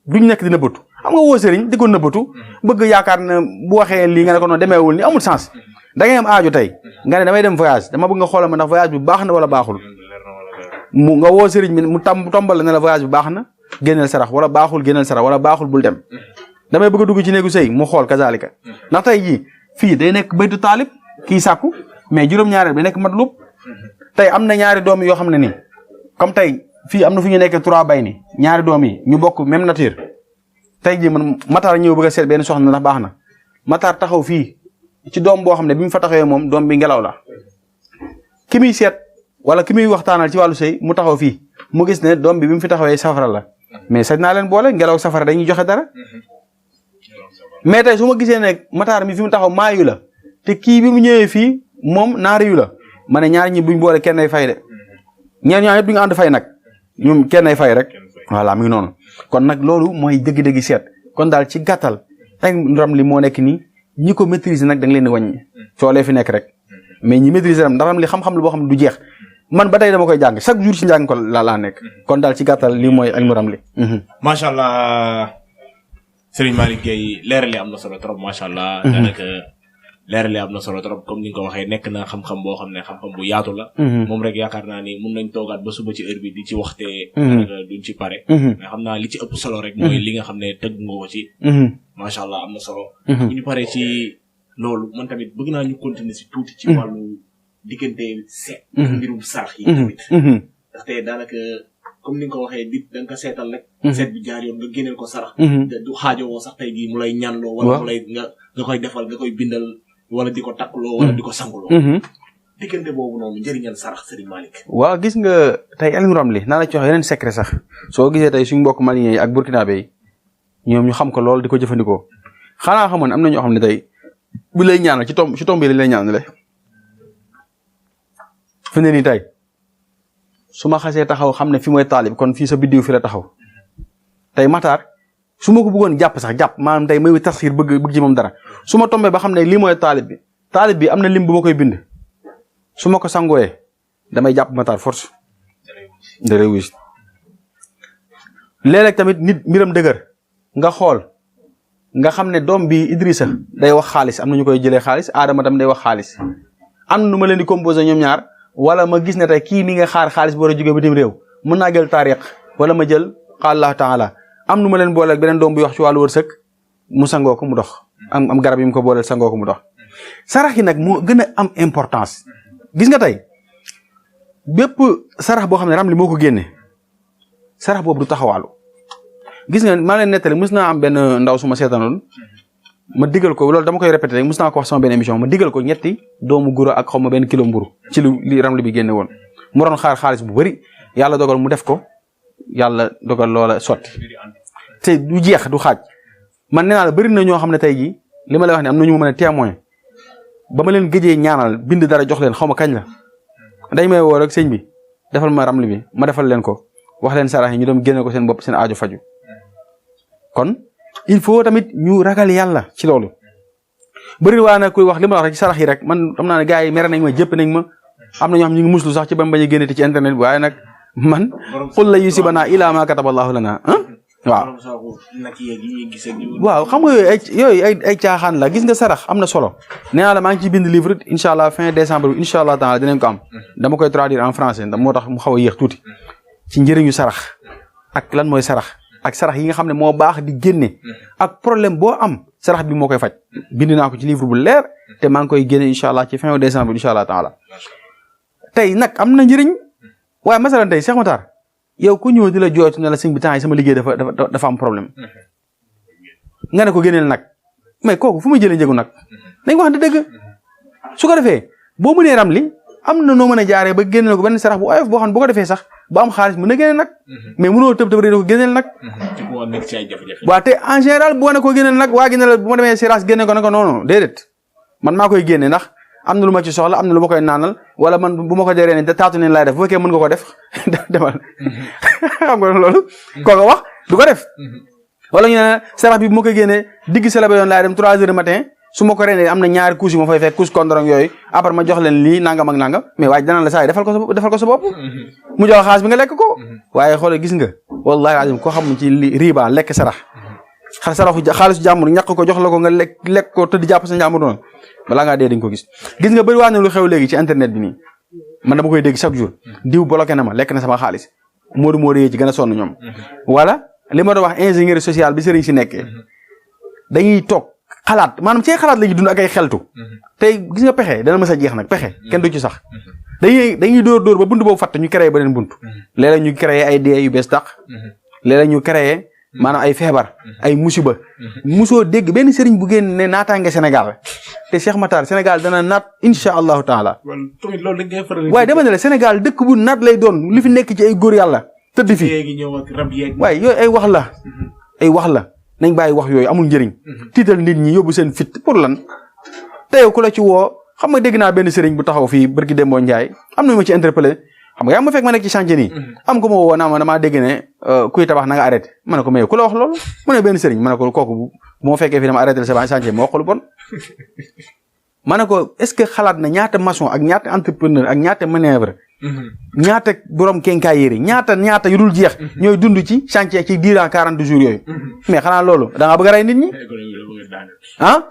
duñ nekk di nëbbatu xam nga woo sëriñ di ko nëbbatu bëgg yaakaar na bu waxee lii nga ne ko noonu demeewul ni amul sens da ngay am aajo tey nga ne damay dem voyage dama bëgg nga xoolal ma ndax voyage bi baax na wala baaxul mu nga woo sëriñ bi mu tombal la ne la voyage bi baax na génneel sarax wala baaxul génneel sarax wala baaxul bul dem damay bëgg a dugg ci néegu sëy mu xool kazalika ndax tey jii fii day nekk baytu taalib kii sàkku mais juróom-ñaareel bi nekk matlub tey am na ñaari doom yoo xam ne nii comme tey fii am na fu ñu nekk 3 bay ni ñaari doom yi ñu bokk même nature tey jii man Matar ñëw bëgg a seet benn soxna ndax baax na Matar taxaw fii ci doom boo xam ne bi mu fa taxawee moom doom bi ngelaw la ki muy seet wala ki muy waxtaanal ci wàllu sëy mu taxaw fii mu gis ne doom bi mu fi taxawee safara la mais sañ naa leen boole ngelaw safara dañuy joxe dara mais tey su ma gisee ne Matar mi fi mu taxaw maayu la te kii bi mu ñëwee fii moom naari yu la ma ne ñaar ñi buñ boole kenn ay fay de ñeen ñaar ñëpp du ñu ànd fay nag ñoom kenn ay fay rek voilà mi ngi noonu kon nag loolu mooy dëgg-dëgg seet kon daal ci gàttal ay ramli moo nekk nii ñi ko maîtriser nag da nga leen di wàññi coolee fi nekk rek mais ñi maîtriser ndax ramli xam-xam la boo xam ne du jeex man ba tey dama koy jàng chaque jour ci njàng ko laa nekk kon daal ci gàttal lii mooy ilmu ramli. macha allah Serigne Malick Gueye leerali am na solo trop macha allah. daanaka leerali am na solo trop comme ni nga ko waxee nekk na xam-xam boo xam ne xam-xam bu yaatu la. moom rek yaakaar naa ni mun nañ toogaat ba suba ci heure bi di ci waxte. daanaka duñ ci pare. mais xam naa li ci ëpp solo rek. mooy li nga xam ne tëgg nga ko ci. macha allah am na solo. bu ñu paree ci loolu man tamit bëgg naa ñu continuer si tuuti. ci wàllu diggante seet. mbirum sarax yi tamit. ndaxte daanaka comme ni nga ko waxee nit da nga ko seetal rek. seet bi jaar yoon nga génneel ko sarax. du xaajowoo sax tey jii mu lay ñaanloo. wala mu lay nga koy defal nga koy bindal. wala di ko takkuloo wala di ko sanguloo. diggante boobu noonu njëriñal sarax Serigne Malick. waaw gis nga tey ilmu ramli naa la ci wax yeneen secret sax soo gisee tey suñu mbokk Maliens yi ak Burkinabé yi ñoom ñu xam ko lool di ko jëfandikoo xanaa xamoon am na ñoo xam ne tey bu lay ñaanal ci tomb bi lañ lay ñaanale. fi ne nii tey su ma xasee taxaw xam ne fi mooy taalib kon fii sa biddiw fi la taxaw tey Matar. su ma ko bëggoon jàpp sax jàpp maanaam tey may tasxiir bëgg ci moom dara su ma tombee ba xam ne lii mooy taalib bi am na lim bu ma koy bind su ma ko sangooyee damay jàpp Matar force da réussir léeg-léeg tamit nit mbiram dëgër nga xool nga xam ne doom bi Idrissa day wax xaalis am na ñu koy jëlee xaalis Adama tam day wax xaalis am nu ma leen di composé ñoom ñaar wala ma gis ne tey kii mi nga xaar xaalis bu war a jógee bitim réew mën naa jël taariq wala ma jël Allah taala am nu ma leen booleel beneen doom bi wax ci wàllu wërsëg mu sangoo ko mu dox am garab yi mu ko booleel sangoo ko mu dox sarax yi nag moo gën a am importance gis nga tey bépp sarax boo xam ne ramli moo ko génne sarax boobu du taxawaalu gis nga maa leen nettali mës naa am benn ndaw su ma seetanoon ma digal ko loolu dama koy répété rek mës naa ko wax sama benn émission ma digal ko ñetti doomu guro ak xaw ma benn kilo mburu ci li ramli bi génne woon mu doon xaar xaalis bu bëri yàlla dogal mu def ko yàlla dogal loola sotti te du jeex du xaaj man nee naa la bëri na ñoo xam ne tey jii li ma lay wax ne am na ñu mën a témoin ba ma leen gëjee ñaanal bind dara jox leen xaw ma kañ la dañ may woo rek sëñ bi defal ma ramli bi ma defal leen ko wax leen sarax yi ñu dem génne ko seen bopp seen aajo faju kon il faut tamit ñu ragal yàlla ci loolu bëri waa na kuy wax li ma wax rek ci sarax yi rek man xam naa ne gars yi mere nañ ma jëpp nañ ma am na ñoo xam ñu ngi muslu sax ci ba mu bañ a génnati ci internet bi waaye nag man qul la yusibanaa ilaa maa kataballahu lana waaw waaw xam nga yooyu ay caaxaan la gis nga sarax am na solo nee naa la maa ngi ciy bind livre incha allah fin décembre incha allah taala dinañ ko am dama koy traduire en français moo tax mu xaw a yéex tuuti ci njëriñu sarax ak lan mooy sarax ak sarax yi nga xam ne moo baax di génne ak problème boo am sarax bi moo koy faj bind naa ko ci livre bu leer te maa ngi koy génne incha allah ci fin décembre incha allah taala tey nag am na njëriñ waaye masalan tey Cheikh Matar yow ku ñëw di la jooytu ne la sëñ bi temps yi sama liggéey dafa am problème nga ne ko génneel nag mais kooku fu muy jëlee njëgu nag nañ ko wax dëgg su ko defee boo mënee ram li am na noo mën a jaaree ba génneel ko benn sarax bu oyof boo xam ne boo ko defee sax bu am xaalis mën na génneel nag mais mënoo tëb rek ko génneel nag waaw te en général boo ne ko génneel nag waa gi ne la bu ma demee siraas génne ko ne ko non déedéet man maa koy génne ndax am na lu ma ci soxla am na lu ma koy naanal wala man bu ma ko deree ne taatu neen laay def bu fekkee mën nga ko def demal xam nga loolu kooku wax du ko def wala ñu ne sarax bi bu ma koy génnee digg célébé yoon laay dem 3 heures du matin su ma ko renee am na ñaari couches yu ma fay fekk couche kondorong yooyu après ma jox leen lii nangam ak nangam mais waaye danaan la saa yi defal ko sa bopp mu jox xaalis bi nga lekk ko waaye xoolal gis nga wallahi azim koo xam ci riba lekk sarax xaalisu jàmbur ñàkk ko jox la ko nga lekk ko tëdd jàpp sa jàmbur noonu balaa ngaa dee dañ ko gis nga bëri waa ne lu xew léegi ci internet bi nii man dama koy dégg chaque jour diw bloqué na ma lekk na sama xaalis moodu yee ci gën a sonn ñoom wala li ma doon wax ingénieur social bi sëriñ si nekkee dañuy toog xalaat maanaam ci xalaat la ñuy dund ak ay xeltu tey gis nga pexe dana mës a jeex nag pexe kenn du ci sax dañuy dóor ba bunt boobu fatt ñu créé beneen bunt léeg-léeg ñu créé ay dee yu bees tax léeg-léeg ñu créé maanaam ay feebar ay musiba musoo dégg benn sëriñ bu génn ne naataange Sénégal te Cheikh Matar Sénégal dana naat insha allahu taala waaye dama ne la Sénégal dëkk bu naat lay doon li fi nekk ci ay góor yàlla tëdd fi waaye yooyu ay wax la nañ bàyyi wax yooyu amul njëriñ tiital nit ñi yóbbu seen fit pour lan tey ku la ci woo xam nga dégg naa benn sëriñ bu taxaw fii barki Dembo Ndiaye am na ma ci interpellé xam nga yaa ma fekk ma nekk ci chantier nii am ko ma woo naa ma damaa dégg ne kuy tabax na nga arrêté ma ne ko mais ku la wax loolu mu ne benn sëriñ ma ne ko kooku bu ma fekkee fii dama arrêté la sa chantier ma wax lu bon ma ne ko est-ce que xalaat na ñaata maçon ak ñaata entrepreneur ak ñaata manœuvre ñaata borom kenkaayéeri ñaata yu dul jeex ñooy dund ci chantier ci durant 40 jours yooyu mais xanaa loolu da ngaa bëgg a rey nit ñi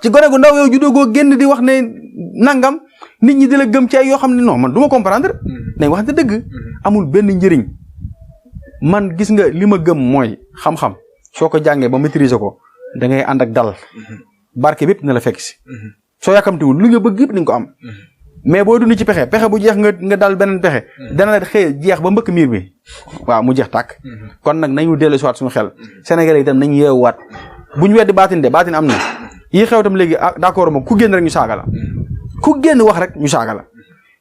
ci gone gu ndaw yow juddoo goo génn di wax ne nangam nit ñi di la gëm ci ay yoo xam ne non man du ma comprendre dañ wax te dëgg amul benn njëriñ man gis nga li ma gëm mooy xam-xam soo ko jàngee ba maîtriser ko da ngay ànd ak dal barke bépp na la fekk si soo yàkkamtiwul lu nga bëgg yëpp ni nga ko am mais boo dund ci pexe bu jeex nga dal beneen pexe dana la xëy jeex ba mbëkk miir bi waaw mu jeex tàkk kon nag nañu dellu si waat suñu xel Sénégalais itam nañu yeewuwaat bu ñu weddi baatin am na yi xew tam léegi d'accord moom ku génn rek ñu saaga la ku génn wax rek ñu saaga la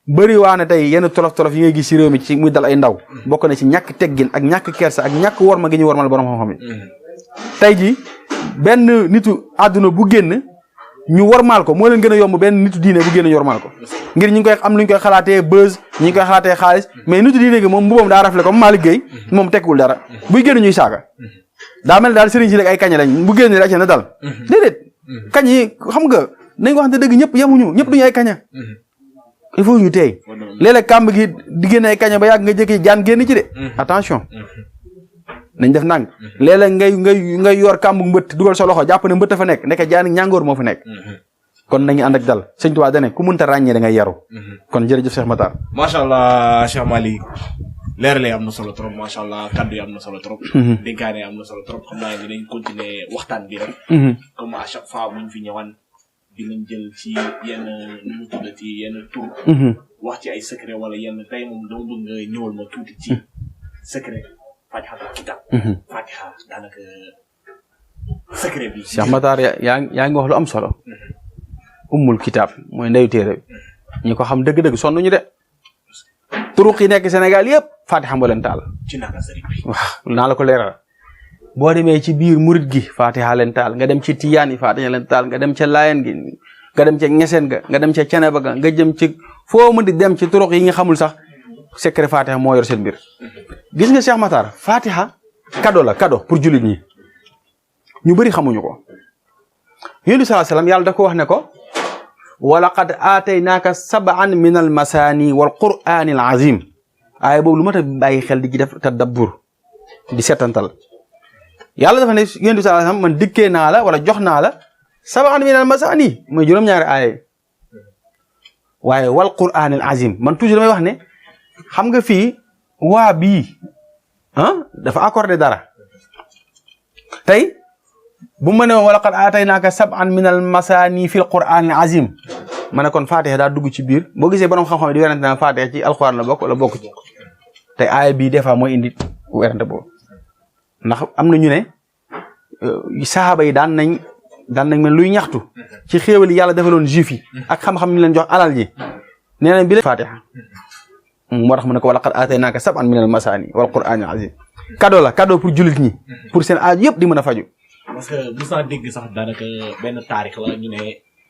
bëri waa ne tey yenn tolof-tolof yi ngay gis ci réew mi ci muy dal ay ndaw bokk na ci ñàkk teggin ak ñàkk kersa ak ñàkk worma gi ñu wormal borom xam-xam yi tey ji benn nitu àdduna bu génn ñu wormaal ko moo leen gën a yomb benn nitu diine bu génn ñu wormaal ko ngir ñu ngi koy am lu ñu koy xalaatee buzz ñu ngi koy xalaatee xaalis mais nitu diine gi moom mbubbam daa rafle comme maa liggéey moom tekkiwul dara buy génn ñuy saaga daa mel daal sëriñ si léegi ay kañe lañ bu génn rek na dal déedéet kañ yi xam nga nañ ko wax ne dëgg ñëpp yemuñu ñëpp duñu ay kaña il faut ñu teey léeg-léeg kàmb gi di génn ay kaña ba yàgg nga jëkki jaan génn ci de attention nañ def ndànk léeg-léeg ngay yor kàmbu mbëtt dugal sa loxo jàpp ne mbëtt fa nekk nekk jaani ñàngoor moo fa nekk kon nañu ànd ak dal sëñ Tuubaa dane ku mënta ràññee da ngay yaru kon jërëjëf Cheikh Matar macha allah Cheikh Malick leerale am na solo trop macha allah kaddu yi am na solo trop dénkaane am na solo trop xam naa dinañ continuer waxtaan bi rek comme à chaque fois buñ fi ñëwaan dinañ jël ci yenn nu mu tuddati yenn tur wax ci ay secret wala yenn tey moom dama bëgg nga ñëwal ma tuuti ci secret Fatiha kitab Fatiha daanaka secret bi Cheikh Matar yaa ngi wax lu am solo ummul kitab mooy ndeyu téere bi ñi ko xam dëgg-dëgg sonn ñu de turuq yi nekk Sénégal yëpp Fatiha moo leen taal ci naka sëriñ bi waaw naa la ko leeral boo demee ci biir murit gi Fatiha leen taal nga dem ci tiyaan yi Fatiha leen taal nga dem ca laayeen gi nga dem ca ñeseen ga nga dem ca ceneba ga nga jëm ci foo mën di dem ci turuq yi nga xamul sax secret fatiha moo yor seen mbir gis nga Cheikh Matar fatiha cadeau la cadeau pour jullit ñi ñu bëri xamuñu ko yonent bi sallallahu alayhi wasallam yàlla da ko wax ne ko wa laqad aataynaaka sab'an min al masaani wal qur'aani al azim aaya boobu lu mat a bàyyi xel di ci def tadabbur di setantal yàlla dafa ne yonent bi sallallahu alayhi wasallam man dikkee naa la wala jox naa la sab'an min al masaani mooy juróom-ñaari aaya waaye wal qur'aani al azim man toujours damay wax ne xam nga fii waa bii dafa accordé dara tey bu ma ne woon walaqad aataynaaka sab'an min al masaani fil qur'aan al azim ma ne kon Fatiha daa dugg ci biir boo gisee borom xam-xam di werante naan Fatiha ci alxuraan la bokk wala bokk ci tey aaya bii des fois mooy indi werante boobu ndax am na ñu ne saxaaba yi daan nañ mel luy ñaxtu ci xéewal yi yàlla defaloon juif yi ak xam-xam ñu leen jox alal ji nee nañ bi leen Fatiha moo tax mu ne ko walaqad aataynaaka sab'an min al masaani wal qur'aan al azim cadeau la cadeau pour jullit ñi pour seen aaj yëpp di mën a faju parce que mos naa dégg sax daanaka benn taarix la ñu ne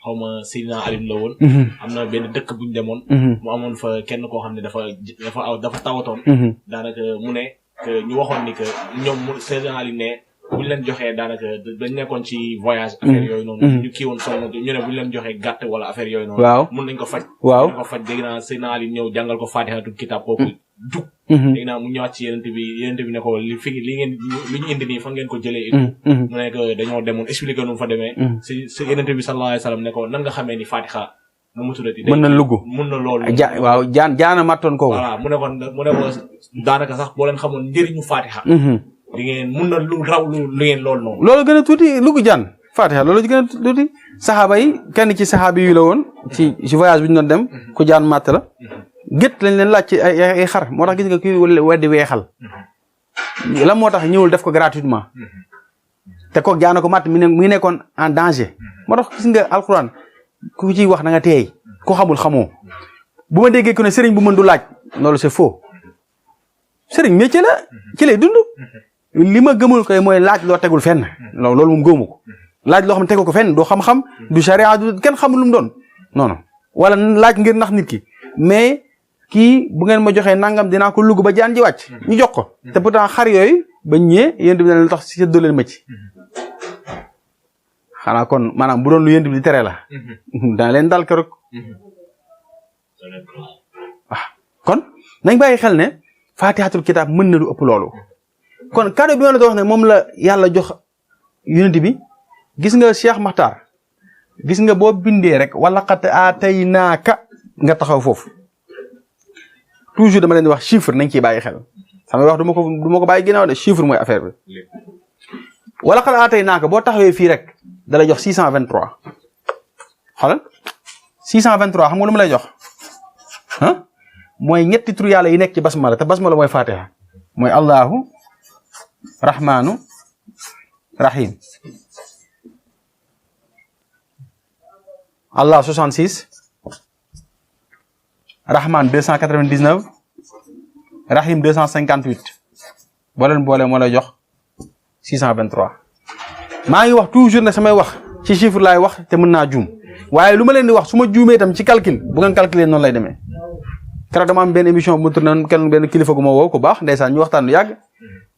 xaw ma Seydina Aliou la woon. am na benn dëkk bu ñu demoon. mu amoon fa kenn koo xam ne dafa tawatoon. daanaka mu ne que ñu waxoon ni que ñoom Seydina Aliou ne bu ñu leen joxee daanaka dañ nekkoon ci voyage. affaire yooyu noonu. ñu kii woon sonn ñu ne bu ñu leen joxee gàtt wala affaire yooyu noonu. waaw mun nañ ko faj. waaw mun nañ ko faj dégg naa Seydina Aliou ñëw jàngal ko Fatihatul Kitab kooku jug. léegi nag mu ñëwaat ci yeneen bi ne ko li ngeen li ñu indi nii fa ngeen ko jëlee. mu ne que dañoo demoon expliqué nu mu fa demee. si yeneen bi sallallahu alayhi wa sallam ne ko nan nga xamee ni Fatiha nu mu tuddati. mën na lugg mën na loolu. waaw jaana mattoon kooku. voilà mu ne ko daanaka sax boo leen xamoon njëriñu Fatiha. di ngeen mun na lu raw lu ngeen loolu noonu. loolu gën a tuuti lugg jaan Fatiha loolu gën a tuuti saxaaba yi kenn ci saxaaba yi la woon ci voyage bi ñu doon dem ku jaan matt la. gét lañ leen laaj ci ay xar moo tax gis nga kii weddi weexal la moo tax ñëwul def ko gratuitement te ko jaana ko matt mi ngi nekkoon en danger moo tax gis nga alxuraan ku ciy wax na nga teey ku xamul xamoo bu ma déggee ko ne sëriñ bu mën du laaj loolu c'est faux sëriñ métier la ci lay dund li ma gëmul koy mooy laaj loo tegul fenn loolu moom gëmu ko laaj loo xam ne tegul ko fenn doo xam-xam du charia du kenn xamul lu mu doon non wala laaj ngir nax nit ki mais kii bu ngeen ma joxee nangam dinaa ko lugg ba jaan ji wàcc ñu jox ko te pourtant xar yooyu ba ñëwee yéen bi dana tax si séddoo leen ma ci xanaa kon maanaam bu doon lu yéen bi di tere la dana leen dal keroog kon nañ bàyyi xel ne Fatihatul Kitab mën na lu ëpp loolu kon cadeau bi ma la doon wax ne moom la yàlla jox yonent bi gis nga Cheikh Makhtar gis nga boo bindee rek wala xat aataynaaka nga taxaw foofu toujours dama leen di wax chiffre nañ ciy bàyyi xel sama wax du ma ko bàyyi ginnaaw de chiffre mooy affaire bi wala xal aataynaaka boo taxawee fii rek dalay jox 623 xoolal 623 xam nga lu ma lay jox mooy ñetti tur yàlla yi nekk ci basmala te basmala mooy Fatiha mooy Allahu Rahmanu Rahim Allah 66 Rahman 299 Rahim 258 boo leen boole moo lay jox 623 maa ngi wax toujours ne samay wax ci chiffre laay wax te mën naa juum waaye lu ma leen di wax su ma juumee itam ci calcul bu ngeen calculer noonu lay demee keroog dama am benn émission bu mu tourné kenn benn kilifa gu ma woo ku baax ndeysaan ñu waxtaan lu yàgg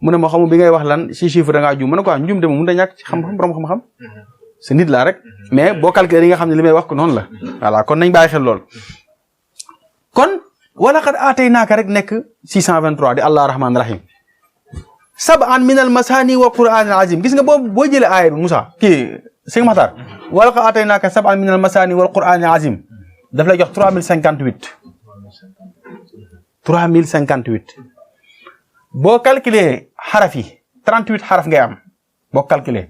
mu ne ma xamu bi ngay wax lan ci chiffre da ngaa juum ma ne ko njuum de mun da ñàkk ci xam-xam borom xam-xam c'est nit laa rek mais boo calculer yi nga xam ne li may wax ko noonu la voilà kon nañ bàyyi xel lool kon wala xad aataynaaka rek nekk 623 di Allah rahman rahim sab'an min al masani wa qur'an al azim gis nga boo jëlee aaya bi Moussa kii Sëñ Makhtar wala xad aataynaaka sab'an min al masani wal qur'an al azim daf lay jox 3058 3058 boo calculer xaraf yi 38 xaraf ngay am boo calculer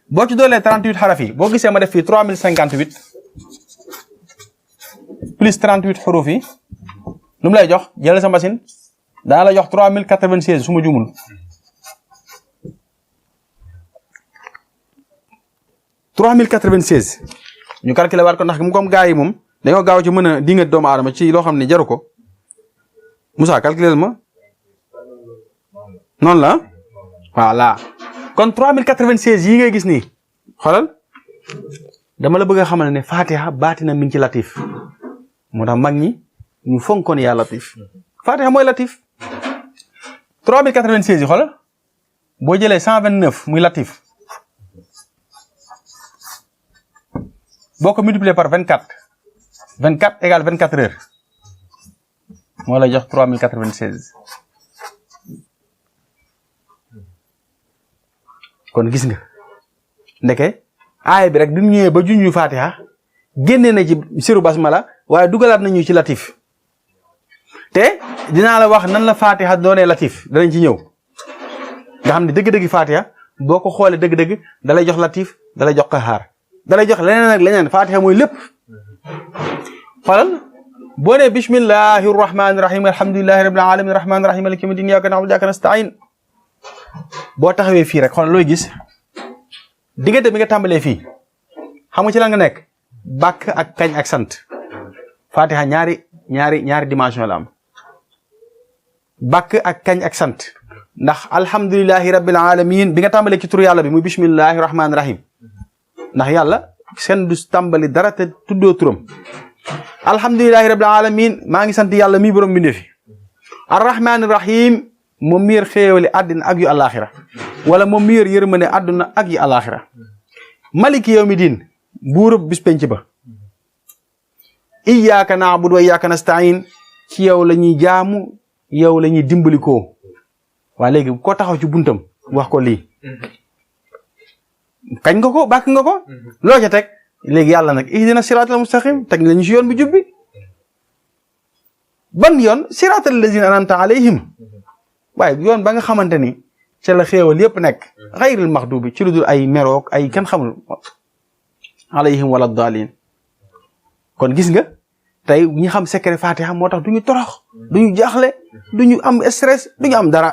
boo ci doolee 38 xaraf yi boo gisee ma def fii 3058 plus 38 xuruf yi lu mu lay jox jël sa machine daa la jox 3096 su ma jumul 3096 ñu calculer waat ko ndax mu comme gars yi moom dañoo gaaw ci mën a dingat doomu aadama ci loo xam ne jaru ko Moussa calculer ma noonu la voilà kon 3096 yi ngay gis nii xoolal dama la bëgg a xamal ne fatiha baatina mi ngi ci latif moo tax mag ñi ñu fonkoon yaa latif fatiha mooy latif 3096 yi xoolal boo jëlee 129 muy latif boo ko multiplier par 24 égale 24 heures moo lay jox 3096 kon gis nga ndeke aaya bi rek bi mu ñëwee ba junju fatiha génne na ci siru basmala waaye dugalaat nañu ci latif te dinaa la wax nan la fatiha doonee latif danañ ci ñëw nga xam ne dëgg-dëgg fatiha boo ko xoolee dëgg-dëgg dalay jox latif dalay jox qahaar dalay jox leneen ak leneen fatiha mooy lépp xoolal boo nee bismillahi rahmani rahim alhamdulillahi rabbil alamin rahmani rahim maliki yawmi din iyyaka na'budu wa iyyaka nasta'in boo taxawee fii rek xoolal looy gis diggante bi nga tàmbalee fii xam nga ci lan nga nekk bàkk ak kañ ak sant fatiha ñaari dimension la am bàkk ak kañ ak sant ndax alhamdulillahi rabbil alamin bi nga tàmbalee ci turu yàlla bi muy bismillahi rahmani rahim ndax yàlla seen du tàmbali dara te tuddoo turam alhamdulillahi rabbil alamin maa ngi sant yàlla mi borom bindee fi arrahmani rahim moom mi yor xéewali àddina ak yu alaxira wala moom mi yor yërmande àdduna ak yu alaxira maliki yawmi diin buurub bis penc ba iyyaka na'budu wa iyyaka nasta'in ci yow la ñuy jaamu yow la ñuy dimbalikoo waa léegi ko taxaw ci buntam wax ko lii kañ nga ko bàkk nga ko loo ca teg léegi yàlla nag ihdina siratal mustaqim teg lañu si yoon bi jubbi ban yoon siratal lazina an'amta alayhim waaye yoon ba nga xamante ni ca la xéewal yépp nekk xayril maxdubi ci lu dul ay meroog ay kenn xamul alayhim wala daalin kon gis nga tey ñi xam secret fatiha moo tax du ñu torox du ñu jaaxle du ñu am stress du ñu am dara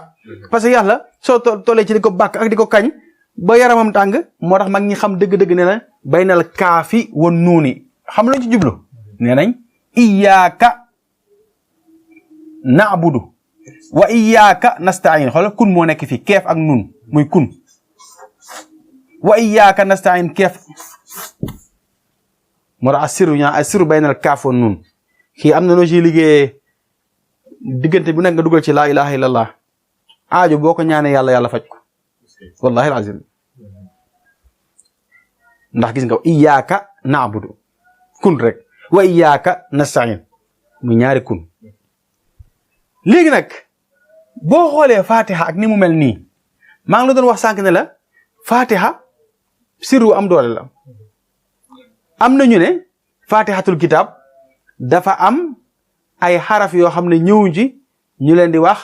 parce que yàlla soo tollee ci di ko bàkk ak di ko kañ ba yaramam tàng moo tax mag ñi xam dëgg-dëgg ne la baynal kaafi wan nuuni xam lañ ci jublu nee nañ iyyaka na'budu wa iyyaka nasta'in xoolal kun moo nekk fii keef ak nun muy kun wa iyyaka nasta'in keef moo tax assiru baynal kaaf wa nun kii am na noo ciy liggéeyee diggante bu nekk nga dugal ci laa ilaha illallah aajo boo ko ñaanee yàlla faj ko wallahi alazim ndax gis nga iyyaka na'budu kun rek wa iyyaka nasta'in muy ñaari kun léegi nag boo xoolee fatiha ak ni mu mel nii maa ngi la doon wax sànq ne la fatiha siru am doole la am nañu ne fatihatul kitab dafa am ay xaraf yoo xam ne ñëwuñ ci ñu leen di wax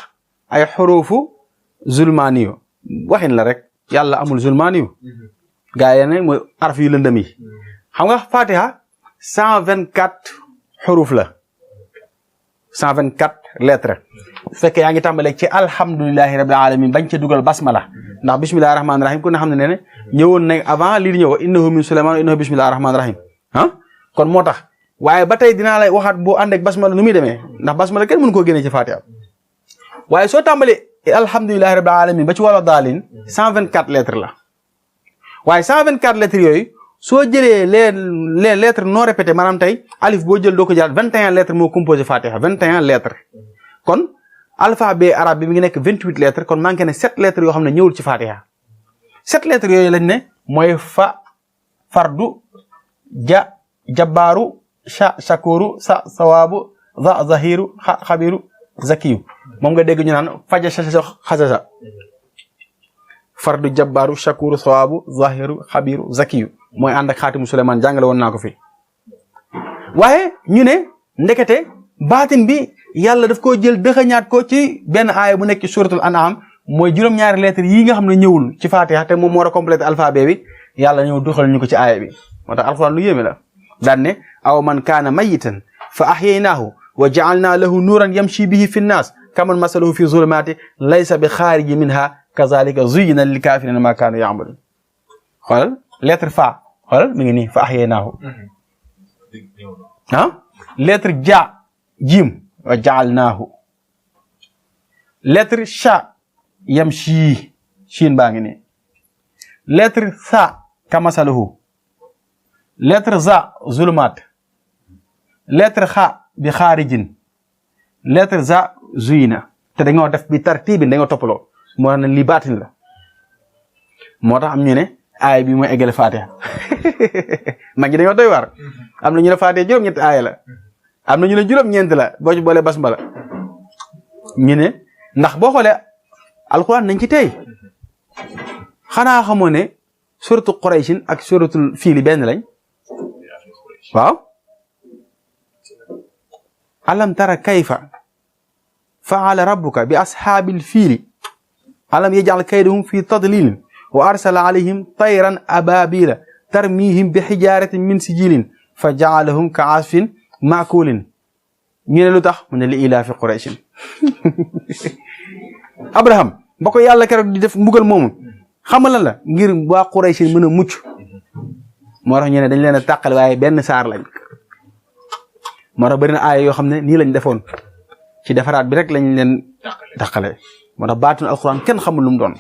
ay xurufu zulmaaniyo waxin la rek yàlla amul zulmaaniyo gaa yi ne mooy xaraf yu lëndëm yi xam nga fatiha 124 xuruf la 124 lettres su fekkee yaa ngi tàmbalee ci alhamdulillahi rabbil alamin bañ ca dugal basmala ndax bismillahi rahmaani rahim ku ne xam ne ne ñëwoon nañ avant lii di ñëw innahu min suleymaan innahu bismillahi rahmaani rahim kon moo tax waaye ba tey dinaa lay waxaat boo ànd ak basmala nu muy demee ndax basmala kenn mënu koo génnee ci fatiha waaye soo tàmbalee alhamdulillahi rabbil alamin ba ci wàllu daalin 124 lettres la waaye 124 lettres yooyu soo jëlee les lettres non répétées maanaam tey alif boo jël doo ko jëlaat 21 lettres moo composé fatiha 21 lettres kon alphabet arabe bi mi ngi nekk 28 lettres kon manqué ne 7 lettres yoo xam ne ñëwul ci fatiha 7 lettres yooyu lañ ne mooy fa fardu jabbaaru shakuru sawaabu zahiru xabiru zakiyu moom nga dégg ñu naan faja xasasa fardu jabbaaru shakuru sawaabu zahiru xabiru zakiyu mooy ànd ak xaatimu Suleymaan jàngale woon naa ko fi waaye ñu ne ndekete baatin bi yàlla daf koo jël dëxëñaat ko ci benn aaya bu nekk ci suratul an'am mooy juróom-ñaari lettres yi nga xam ne ñëwul ci fatiha te moom moo war a complété alphabet bi yàlla ñëw duxal ñu ko ci aaya bi moo tax alxuraan lu yéeme la daan ne aw man kaana mayitan fa ahyaynaahu wa ja'alnaa lahu nuuran yamshi bihi fi nnaas kaman masaluhu fi zulumaati laysa bi xaariji minha kazalika zuyyina lil kaafirina ma kaanu ya'maluun xoolal lettre fa xoolal mi ngi nii fa ahyaynaahu lettre ja jim wa ja'alnaahu lettre sha yamshi shiin baa ngi nii lettre sa kamasaluhu lettre za zulumaat lettre xa bi xaarijin lettre za zuyina te dañoo def bi tartibin dañoo toppaloo moo tax ne lii baatin la moo tax am ñu ne aaya bi mooy eggale Fatiha mag ñi dañoo doy waar am na ñu ne Fatiha juróom-ñetti aaya la am na ñu ne juróom-ñeent la boo ci boolee basmala ñu ne ndax boo xoolee alquran nañ ci tey xanaa xamoo ne suratul Qurayshin ak suratul fiili benn lañ waaw alam tara kayfa faala rabbuka bi ashaabil fiili alam yajal kaydahum fi tadlilin wa arsala alayhim tayran ababila tarmihim bi xijaratin min sijilin fa jaalahum ka asfin maakulin ñu ne lu tax mu ne li ilaafi Qurayshin Abraham ba ko yàlla keroog di def mbugal moomu xamal la ngir waa Qurayshin mën a mucc moo tax ñu ne dañ leen a tàqale waaye benn saar lañ moo tax bëri na aaya yoo xam ne nii lañ defoon ci defaraat bi rek lañ leen tàqale moo tax baatun alquran kenn xamul lu mu doon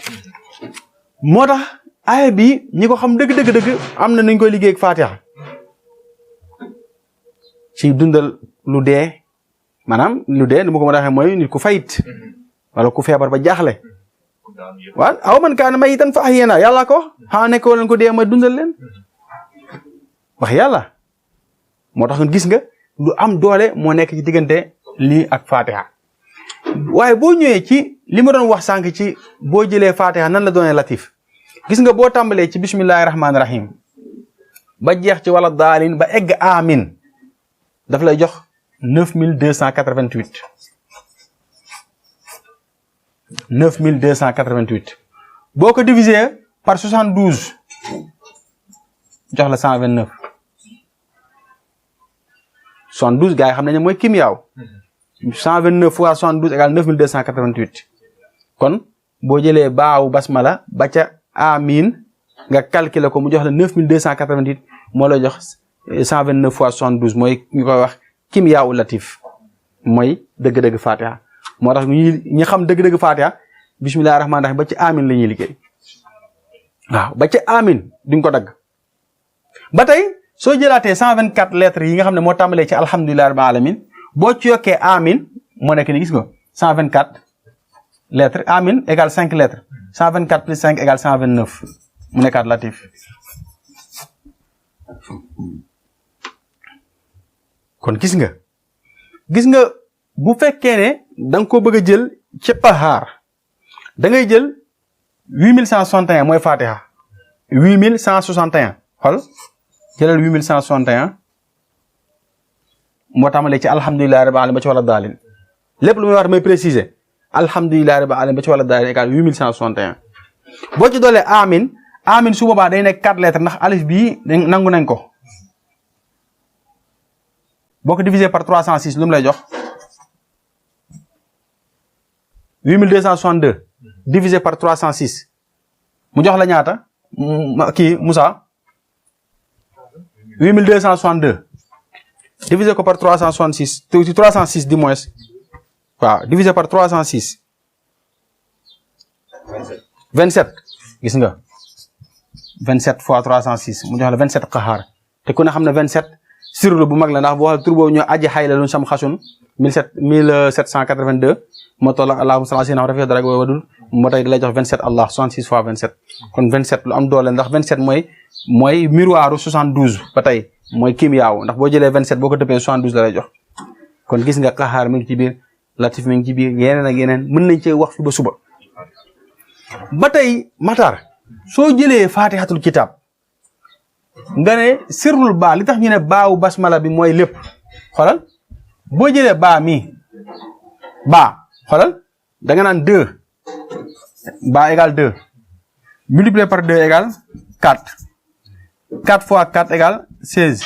moo tax aaya bi ñi ko xam dëgg am na nuñ koy liggéey ak Fatiha ci dundal lu dee maanaam lu dee ni ma ko mën a waxee mooy nit ku fayit wala ku feebar ba jaaxle waaw aw man kaana mayitan fa ahyaynaa yàlla ko xanaa nekkoo leen ko dee ma dundal leen wax yàlla moo tax gis nga lu am doole moo nekk ci diggante lii ak Fatiha waaye boo ñëwee ci li ma doon wax sànq ci boo jëlee Fatiha nan la doonee latif gis nga boo tàmbalee ci bismillahi rahmaani rahim ba jeex ci wala daalin ba egg amin daf lay jox 9288 9288 boo ko diviser par 72 jox la 129 72 gars yi xam nañ ne mooy kimiyaaw 129 fois 72 égale 9288 kon boo jëlee baawu basmala ba ca amin nga calculer ko mu jox la 9288 moo lay jox 129 fois 72 mooy ñu koy wax kimiyaawu latif mooy dëgg-dëgg Fatiha moo tax ñi xam dëgg-dëgg Fatiha bismillahi rahmaani rahim ba ci amin la ñuy liggéey waaw ba ci amin duñ ko dagg ba tey soo jëlaatee 124 lettres yi nga xam ne moo tàmbalee ci alhamdulillahi rabbil alamin boo ci yokkee amin moo nekk ni gis nga 124 lettres amin égale 5 lettres 124 plus 5 égale 129 mu nekkaat latif kon gis nga bu fekkee ne da nga ko bëgg a jël ci Qahhar da ngay jël 8161 mooy Fatiha 8161 xool jëlal 8161 moo tàmbalee ci alhamdulillahi rabbil alamin ba ci wala daalin lépp lu muy wax may préciser alhamdulillahi rabbil alamin ba ci wala daalin égal 8161 boo ci doolee amin su boobaa day nekk 4 lettres ndax alif bii nangu nañ ko boo ko diviser par 306 lu mu lay jox 8262 divisé par 306 mu jox la ñaata kii Moussa 8262 divisé ko par 366 306 du moins waaw divisé par 306 27 gis nga 27 fois 306 mu jox la 27 Qahhar te ku ne xam ne 27 sirru bu mag la ndax boo xam tur boobu ñu aji xay la lu sam xasun 1782 moo toll ak allahumma salli ala sayyidina rafiq dara wadul moo tax da lay jox 27 allah 66 fois 27 kon 27 lu am doole ndax 27 mooy miroiru 72 ba tey mooy kimiyaaw ndax boo jëlee 27 boo ko dëppee 72 la lay jox kon gis nga Qahhar mi ngi ci biir latif mi ngi ci biir yeneen ak yeneen mën nañ cee wax fi ba suba ba tey Matar soo jëlee fatihatul kitab nga ne sirrul baa li tax ñu ne baawu basmala bi mooy lépp xoolal boo jëlee baa mi baa xoolal da nga naan 2 baa égale 2 multiplié par 2 égale 4 4 fois 4 égale 16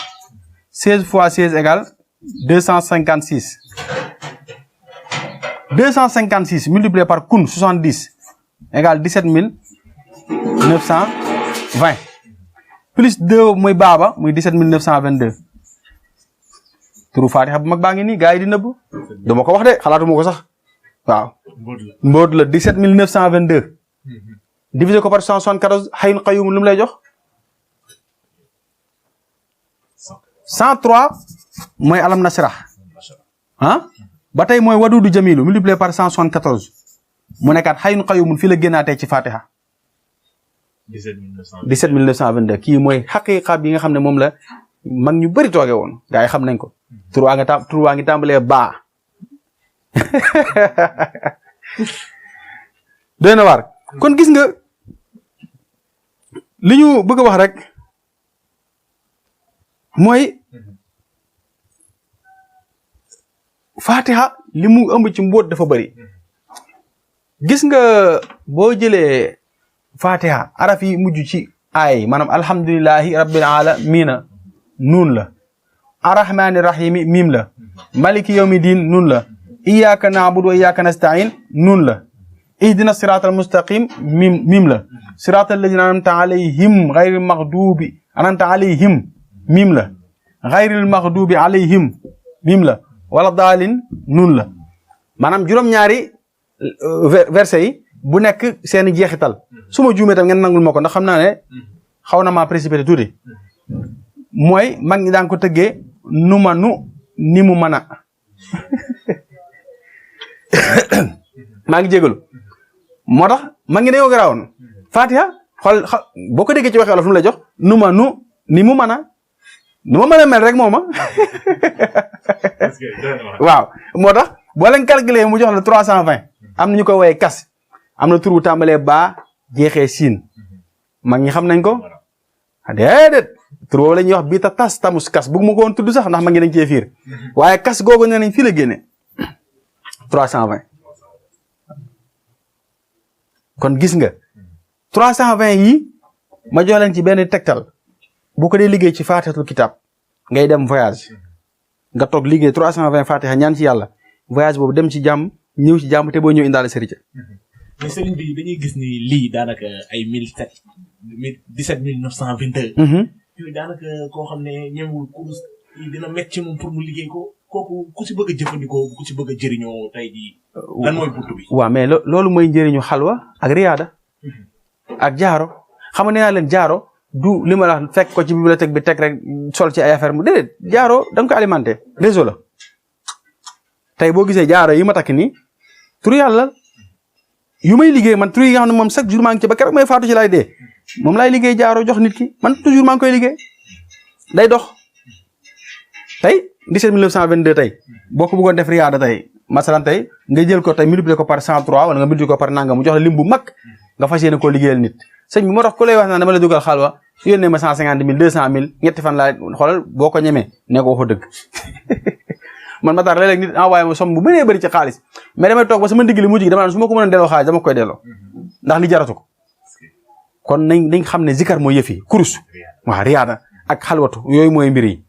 16 fois 16 égale 256 256 multiplié par kun 70 égale 17920 plus 2 muy baaba muy 17922 turu Fatiha bu mag baa ngi nii gars yi di nëbb dama ko wax de xalaatuma ko sax waaw mbóot la 17922 divisé ko par 174 hayyun qayyum lu mu lay jox 103 mooy alam nasrah ah ba tey mooy wadudu jamilu multiplié par 174 mu nekkaat xayyun qayyumun fii la génnaatee ci Fatiha 17922 kii mooy xaqiqa bi nga xam ne moom la mag ñu bëri tooge woon gaa yi xam nañ ko tur waa ngi tàmbalee baa doy na waar kon gis nga li ñu bëgg a wax rek mooy Fatiha li mu ëmb ci mbóot dafa bëri gis nga boo jëlee Fatiha araf yi mujj ci aay maanaam alhamdulillahi rabbil alamina nuun la arrahmani rahimi miim la maliki yawmi din nuun la iyyaka na'budu wa iyyaka nasta'in nuun la ihdina siratal mustaqim miim la siratal ladina an'amta alayhim ghayril maghdubi an'amta alayhim miim la ghayril maghdubi alayhim miim la wala daalin nuun la maanaam juróom-ñaari verset yi bu nekk seeni jeexital su ma juumee tam ngeen nangul ma ko ndax xam naa ne xaw na maa précipité tuuti mooy mag ñi daan ko tëggee nu ma nu ni mu mën a maa ngi jégalu moo tax mag ñi dañoo garaawoon Fatiha xool boo ko déggee ci waxee wolof fu mu lay jox nu ma nu ni mu mën a nu ma mën a mel rek mooma waaw moo tax boo leen calculé mu jox la 320 am na ñu ko woyee kas am na tur bu tàmbalee baa jeexee siin mag ñi xam nañ ko déedéet tur boobu la ñuy wax bii ta tas tamus kas bëgg ma ko woon tudd sax ndax mag ñi dañ cee fiir waaye kas googu nee nañ fii la génne 320 kon gis nga 320 yi ma jox leen ci benn tegtal bu ko dee liggéey ci Fatihatul Kitab ngay dem voyage nga toog liggéey 320 Fatiha ñaan ci yàlla voyage boobu dem ci jàmm ñëw ci jàmm te boo ñëw indaale sëriñ. mais sëriñ bi dañuy gis ni lii daanaka ay 17922. yooyu daanaka koo xam ne ñëwul kurus dina métti ci moom pour mu liggéey ko kooku ku si bëgg a jëfandikoo ku si bëgg a jëriñoo tey jii. lan mooy buntu bi. waaw mais loolu mooy njëriñu xalwa ak riyaada ak jaaro xam nga nee naa leen jaaro du li ma la wax fekk ko ci bibliothèque bi teg rek sol ci ay affaire mu déedéet jaaro da nga ko alimenté réseau la tey boo gisee jaaro yi ma takk nii turu yàlla yu may liggéey man turu yi nga xam ne moom chaque jour maa ngi ci ba keroog may faatu ci laay dee moom laay liggéey jaaro jox nit ki man toujours maa ngi koy liggéey day dox tey 17922 tey boo ko bëggoon def riyaada tey masalan tey nga jël ko tey multiplier ko par 103 wala nga multiplier ko par nangam mu jox la lim bu mag nga fas yéene koo liggéeyal nit sëñ bi moo tax ku lay wax naan dama la dugal xalwa su yónnee ma 150 000 200 000 ñetti fan laa xoolal boo ko ñemee ne ko waxu dëgg man ma tax léeg-léeg nit envoyé ma somme bu bëree bëri ci xaalis mais damay toog ba sama ndigg li mujj gi dama naan su ma ko mën a delloo xaalis dama koy delloo ndax li jaratu ko kon nañ xam ne zikar mooy yëf yi kurus waaw riyaada ak xalwatu yooyu mooy mbir yi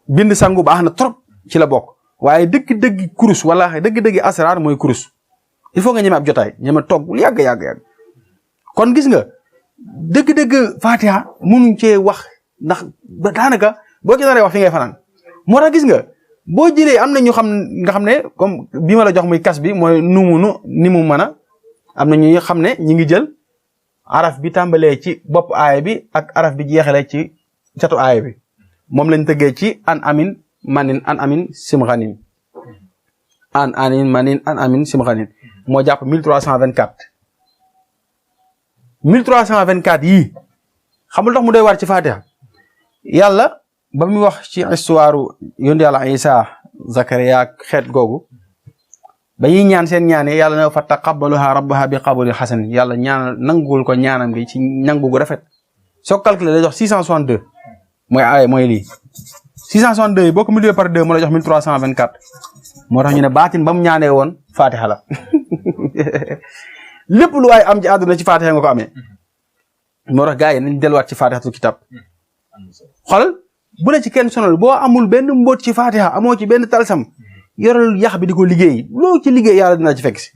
bind sangu baax na trop ci la bokk waaye dëgg-dëgg kurus wala dëgg-dëgg asrar mooy kurus il faut nga ñeme ab jotaay ñeme toog lu yàgg kon gis nga dëgg-dëgg Fatiha mënuñ cee wax ndax daanaka boo ci naree wax fi ngay fanaan moo tax gis nga boo jëlee am na ñu xam nga xam ne comme bi ma la jox muy kas bi mooy numunu ni mu mën a am na ñu xam ne ñi ngi jël araf bi tàmbalee ci bopp aaya bi ak araf bi jeexalee ci catu aaya bi moom lañ tëggee ci an amin manin an amin simxanin an amin manin an amin simxanin moo jàpp 1324 1324 yii xamul tax mu doy war ci Fatiha yàlla ba muy wax ci histoire yonent yàlla Isa Zakariya ak xeet googu ba ñuy ñaan seen ñaane yàlla na fa taqabbaluha rabbuha bi qabulin hasan yàlla ñaanal nangul ko ñaanam gi ci nangu gu rafet soo calculé lay jox 662 mooy lii 662 yi boo ko multiplié par 2 moo la jox 1324 moo tax ñu ne baatin ba mu ñaanee woon Fatiha la lépp lu waay am ci àdduna ci Fatiha nga ko amee moo tax gars yi nañ delluwaat ci Fatihatul Kitab xoolal bu la ci kenn sonal boo amul benn mbóot ci Fatiha amoo ci benn talsam yoral yax bi di ko liggéey loo ci liggéey yàlla dina ci fekk si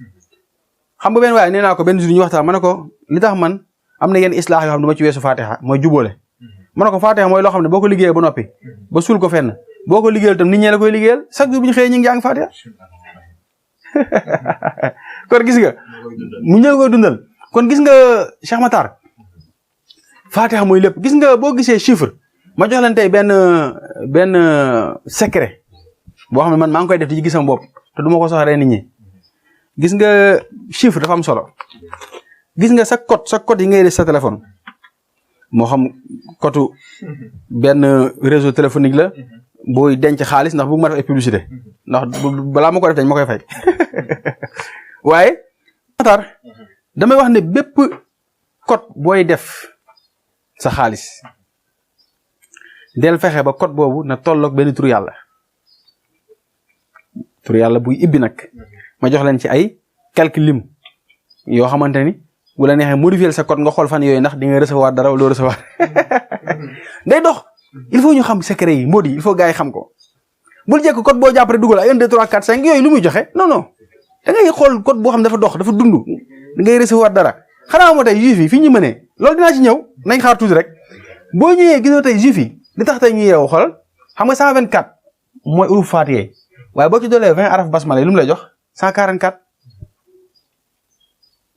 xam nga benn waaye nee naa ko benn jour ñu waxtaan ma ne ko li tax man am na yenn islaax yoo xam ne dama ci weesu Fatiha mooy jubóole ma ne ko Fatiha mooy loo xam ne boo ko liggéeyee ba noppi ba suul ko fenn boo ko liggéeyal tam nit ñee la koy liggéeyal chaque jour bu ñu xëyee ñu ngi jàng Fatiha kon gis nga mu ñëw koy dundal kon gis nga Cheikh Matar Fatiha mooy lépp gis nga boo gisee chiffre ma jox leen tey benn secret boo xam ne man maa ngi koy def di ci gis sama bopp te du ma ko soxoree nit ñi gis nga chiffre dafa am solo gis nga sa code yi ngay def sa téléphone moo xam code benn réseau téléphonique la booy denc xaalis ndax bëgg ma def ay publicité ndax balaa ma ko def dañ ma koy fay waaye Matar damay wax ne bépp code booy def sa xaalis del fexe ba code boobu na tolloog benn tur yàlla buy ibbi nag ma jox leen ci ay quelques lim yoo xamante ni bu la neexee modifier sa code nga xool fan yooyu ndax di nga recevoir dara wala doo recevoir day dox il faut ñu xam secret yi modi il faut gars yi xam ko bul jekk code boo jàpp rek dugal ay 1 2 3 4 5 yooyu lu muy joxe non da ngay xool code boo xam dafa dox dafa dund da ngay recevoir dara xanaa moo tey juif yi fi ñu mënee loolu dinaa ci ñëw nañ xaar tuuti rek boo ñëwee gisoo tey juif yi li tax tey ñu yeewu xool xam nga 124 mooy uruf Faatiha waaye boo ci doolee 20 araf basmala lu mu lay jox 144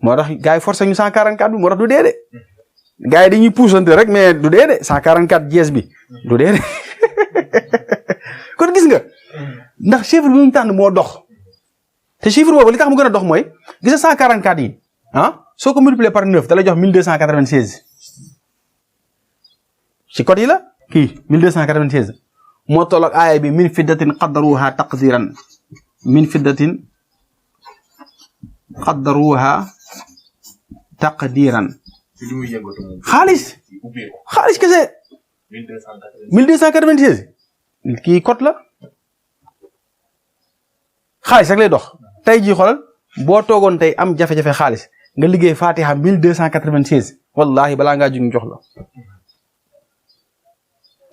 moo tax gars yi forcé ñu 144 bi moo tax du dee de gars yi dañuy puusante rek mais du dee de 144 jees bi du dee de kon gis nga ndax chiffre bi ñu tànn moo dox te chiffre boobu li tax mu gën a dox mooy gis nga 144 yi soo ko multiplier par 9 da lay jox 1296 ci code yi la kii 1296 moo tolloog aaya bi min fiddatin qaddaruha taqdiran min fiddatin qaddaruha taqdiran xaalis kese 1296 kii code la xaalis rek lay dox tey jii xoolal boo toogoon tey am jafe-jafe xaalis nga liggéey Fatiha 1296 wallahi balaa ngaa jug ñu jox la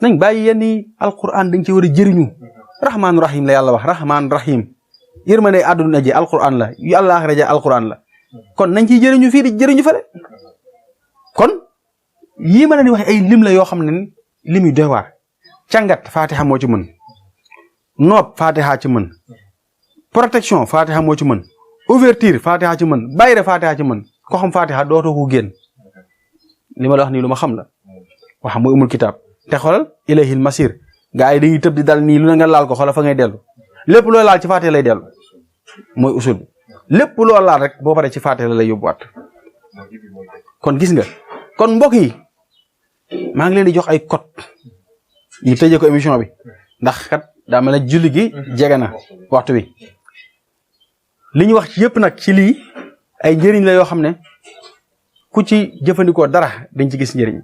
nañ bàyyi yenn alquran dañ ci war a jëriñu rahmaan rahim la yàlla wax rahmaan rahim yërmande àdduna ji alquran la yu àllaaxira ji alquran la kon nañ ciy jëriñu fii di jëriñu fële kon yii ma leen di wax ay lim la yoo xam ne lim yu doy waar càngat Fatiha moo ci mën noob Fatiha ci mën protection Fatiha moo ci mën ouverture Fatiha ci mën bayre Fatiha ci mën ko xam Fatiha dootoo ko génn li ma la wax nii lu ma xam la wax mooy umul kitaab te xoolal ilayhil masir gaa yi dañuy tëb di dal nii lu ne nga laal ko xoolal fa ngay dellu lépp loo laal ci Fatiha lay dellu mooy usul bi lépp loo laal rek boo paree ci Fatiha la lay yóbbuwaat kon gis nga kon mbokk yi maa ngi leen di jox ay code ñu tëjee ko émission bi ndax kat daa mel ne julli gi jege na waxtu bi li ñu wax ci yëpp nag ci lii ay njëriñ la yoo xam ne ku ci jëfandikoo dara dañ ci gis njëriñ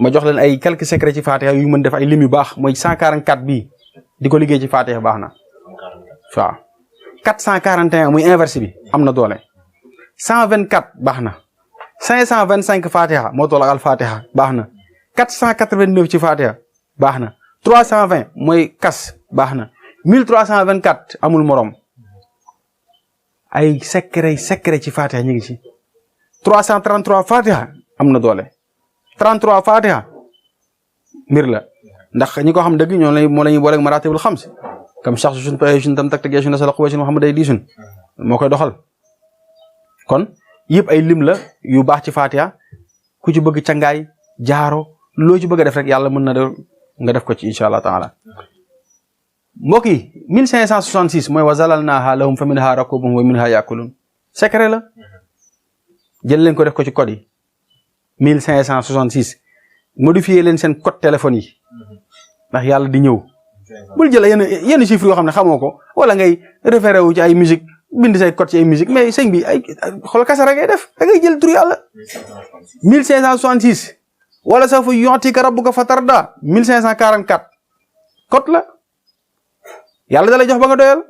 ma jox leen ay quelques secrets ci Fatiha yu mën def ay lim yu baax mooy 144 bii di ko liggéey ci Fatiha baax na waaw 441 muy inverse bi am na doole 124 baax na 525 Fatiha moo toll ak al Fatiha baax na 489 ci Fatiha baax na 320 mooy kas baax na 1324 amul morom ay secret ci Fatiha ñu ngi ci 333 Fatiha am na doole 33 Fatiha mbir la ndax ñi ko xam dëgg moo la ñuy booleeg maratibul xams kam sax suñ paye suñ tam tak teg suñ sala xuwe suñ Muhammad ay diisun moo koy doxal kon yëpp ay lim la yu baax ci Fatiha ku ci bëgg cangaay jaaro loo ci bëgg a def rek yàlla mën na nga def ko ci incha allah taala mbokk yi 1566 mooy wa zalalnaha lahum fa minha rakubuhum wa minha yakulun secret la jël leen ko def ko ci code yi 1566 modifier leen seen code téléphone yi ndax yàlla di ñëw bul jël yenn chiffres yoo xam ne xamoo ko wala ngay référé wu ci ay musique bind say code ci ay musique mais sëñ bi ay xool kasara ngay def da ngay jël tur yàlla 1566 wala sa fa yu'tika rabbuka fatarda 1544 code la yàlla da lay jox ba nga doyal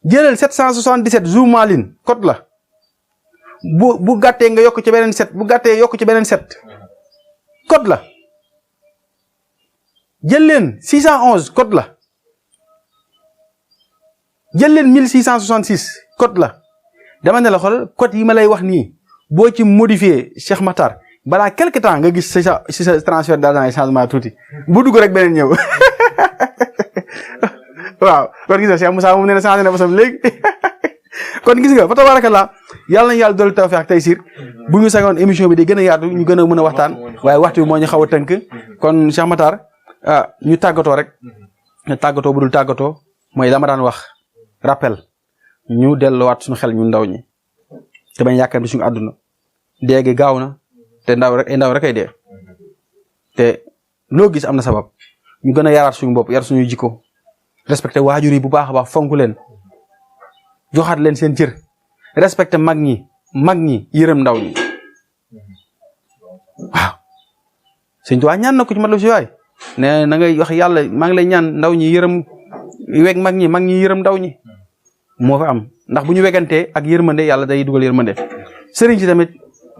jëlal 777 Zoumalin code la bu gàttee nga yokk ci beneen 7 bu gàttee yokk ci beneen 7 code la jël leen 611 code la jël leen 1666 code la dama ne la xool code yi ma lay wax nii boo ci modifié Cheikh Matar balaa quelque temps nga gis si sa transfert d'argent yi changement tuuti bu dugg rek beneen ñëw waaw kon gis nga Cheikh Moussa moom nee na changé na bosam léegi kon gis nga fa tabarakallah yàlla na yàlla dool tawfiq ak taysir bu ñu sagoon émission bi di gën a yaatu ñu gën a mën a waxtaan waaye waxtu bi moo ñu xaw a tënk kon Cheikh Matar ñu tàggatoo rek tàggatoo bu dul tàggatoo mooy la ma daan wax rappel ñu delluwaat suñu xel ñu ndaw ñi te bañ yaakaar bi suñu àdduna dee gi gaaw na te ndaw rek ay dee te loo gis am na sabab ñu gën a yaraat suñu bopp yar suñu jikko respecté waajur yi bu baax a baax fonk leen joxaat leen seen cër respecté mag ñi yërëm ndaw ñi waaw sëñ Tuubaa ñaan na ko ci mat la si waay ne na ngay wax yàlla maa ngi lay ñaan ndaw ñi yërëm weg mag ñi yërëm ndaw ñi moo fa am ndax bu ñu wegantee ak yërmande yàlla day dugal yërmande sëriñ si tamit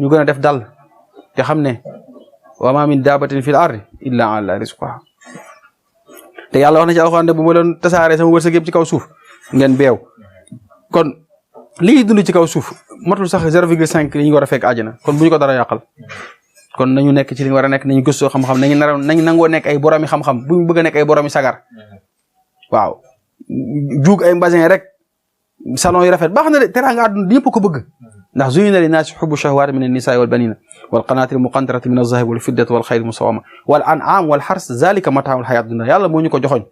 ñu gën a def dal te xam ne wa ma min daabatin fil ardi illa ala llahi rizquha te yàlla wax na ci alxuraan bu ma doon tasaaree sama wërsëg yëpp ci kaw suuf ngeen beew kon lii dund ci kaw suuf matul sax 0,5 li ñu war a fekk àjjana kon bu ñu ko dara yàqal kon nañu nekk ci li ñu war a nekk nañu gëstoo xam-xam nañu nangoo nekk ay boromi xam-xam bu ñu bëgg a nekk ay boromi sagar waaw juug ay mbasin rek salon yu rafet baax na de teraanga àdduna ñëpp ko bëgg ndax zuyina linnaasi hubbu shahwaati min annisaai wal banina wal qanaatiri muqantarati min alzahabi wal fiddati wal xayli musawama wal an'am wal xars zalika mataaul xayaat dunya yàlla moo ñu ko joxoñ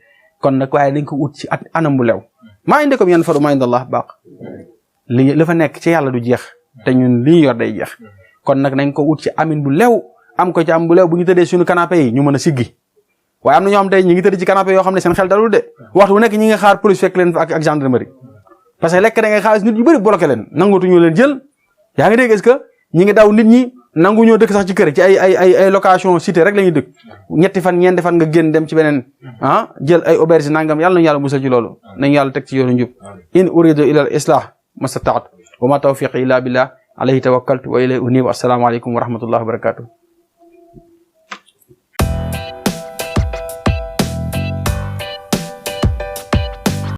kon nag waaye dañ ko ut ci anam bu lew maa indakum yanfadu maa inda allah baaq li la fa nekk ci yàlla du jeex te ñun li ñu yor day jeex kon nag nañ ko ut ci amin bu lew am ko ci am bu lew bu ñu tëddee suñu canapé yi ñu mën a siggi waaye am na ñoo xam tey ñi ngi tëdd ci canapé yoo xam ne seen xel dalul de waxtu bu nekk ñi nga xaar police fekk leen fa ak gendarmerie parce que lekk da ngay xaalis nit yu bëri bloqué leen nangutuñu leen jël yaa ngi dégg est-ce que ñi ngi daw nit ñi nangu ñoo dëkk sax ci kër ci ay location cité rek la ñuy dëkk ñetti fan ñeenti fan nga génn dem ci beneen jël ay auberge nangam yàlla nañu yàlla musal ci loolu nañu yàlla teg ci yoonu njub in uridu ila al islah mastataat wa ma tawfiqi illa billah alayhi tawakkaltu wa ilayhi unib assalaamu aleykum wa rahmatullahi wa barakatuh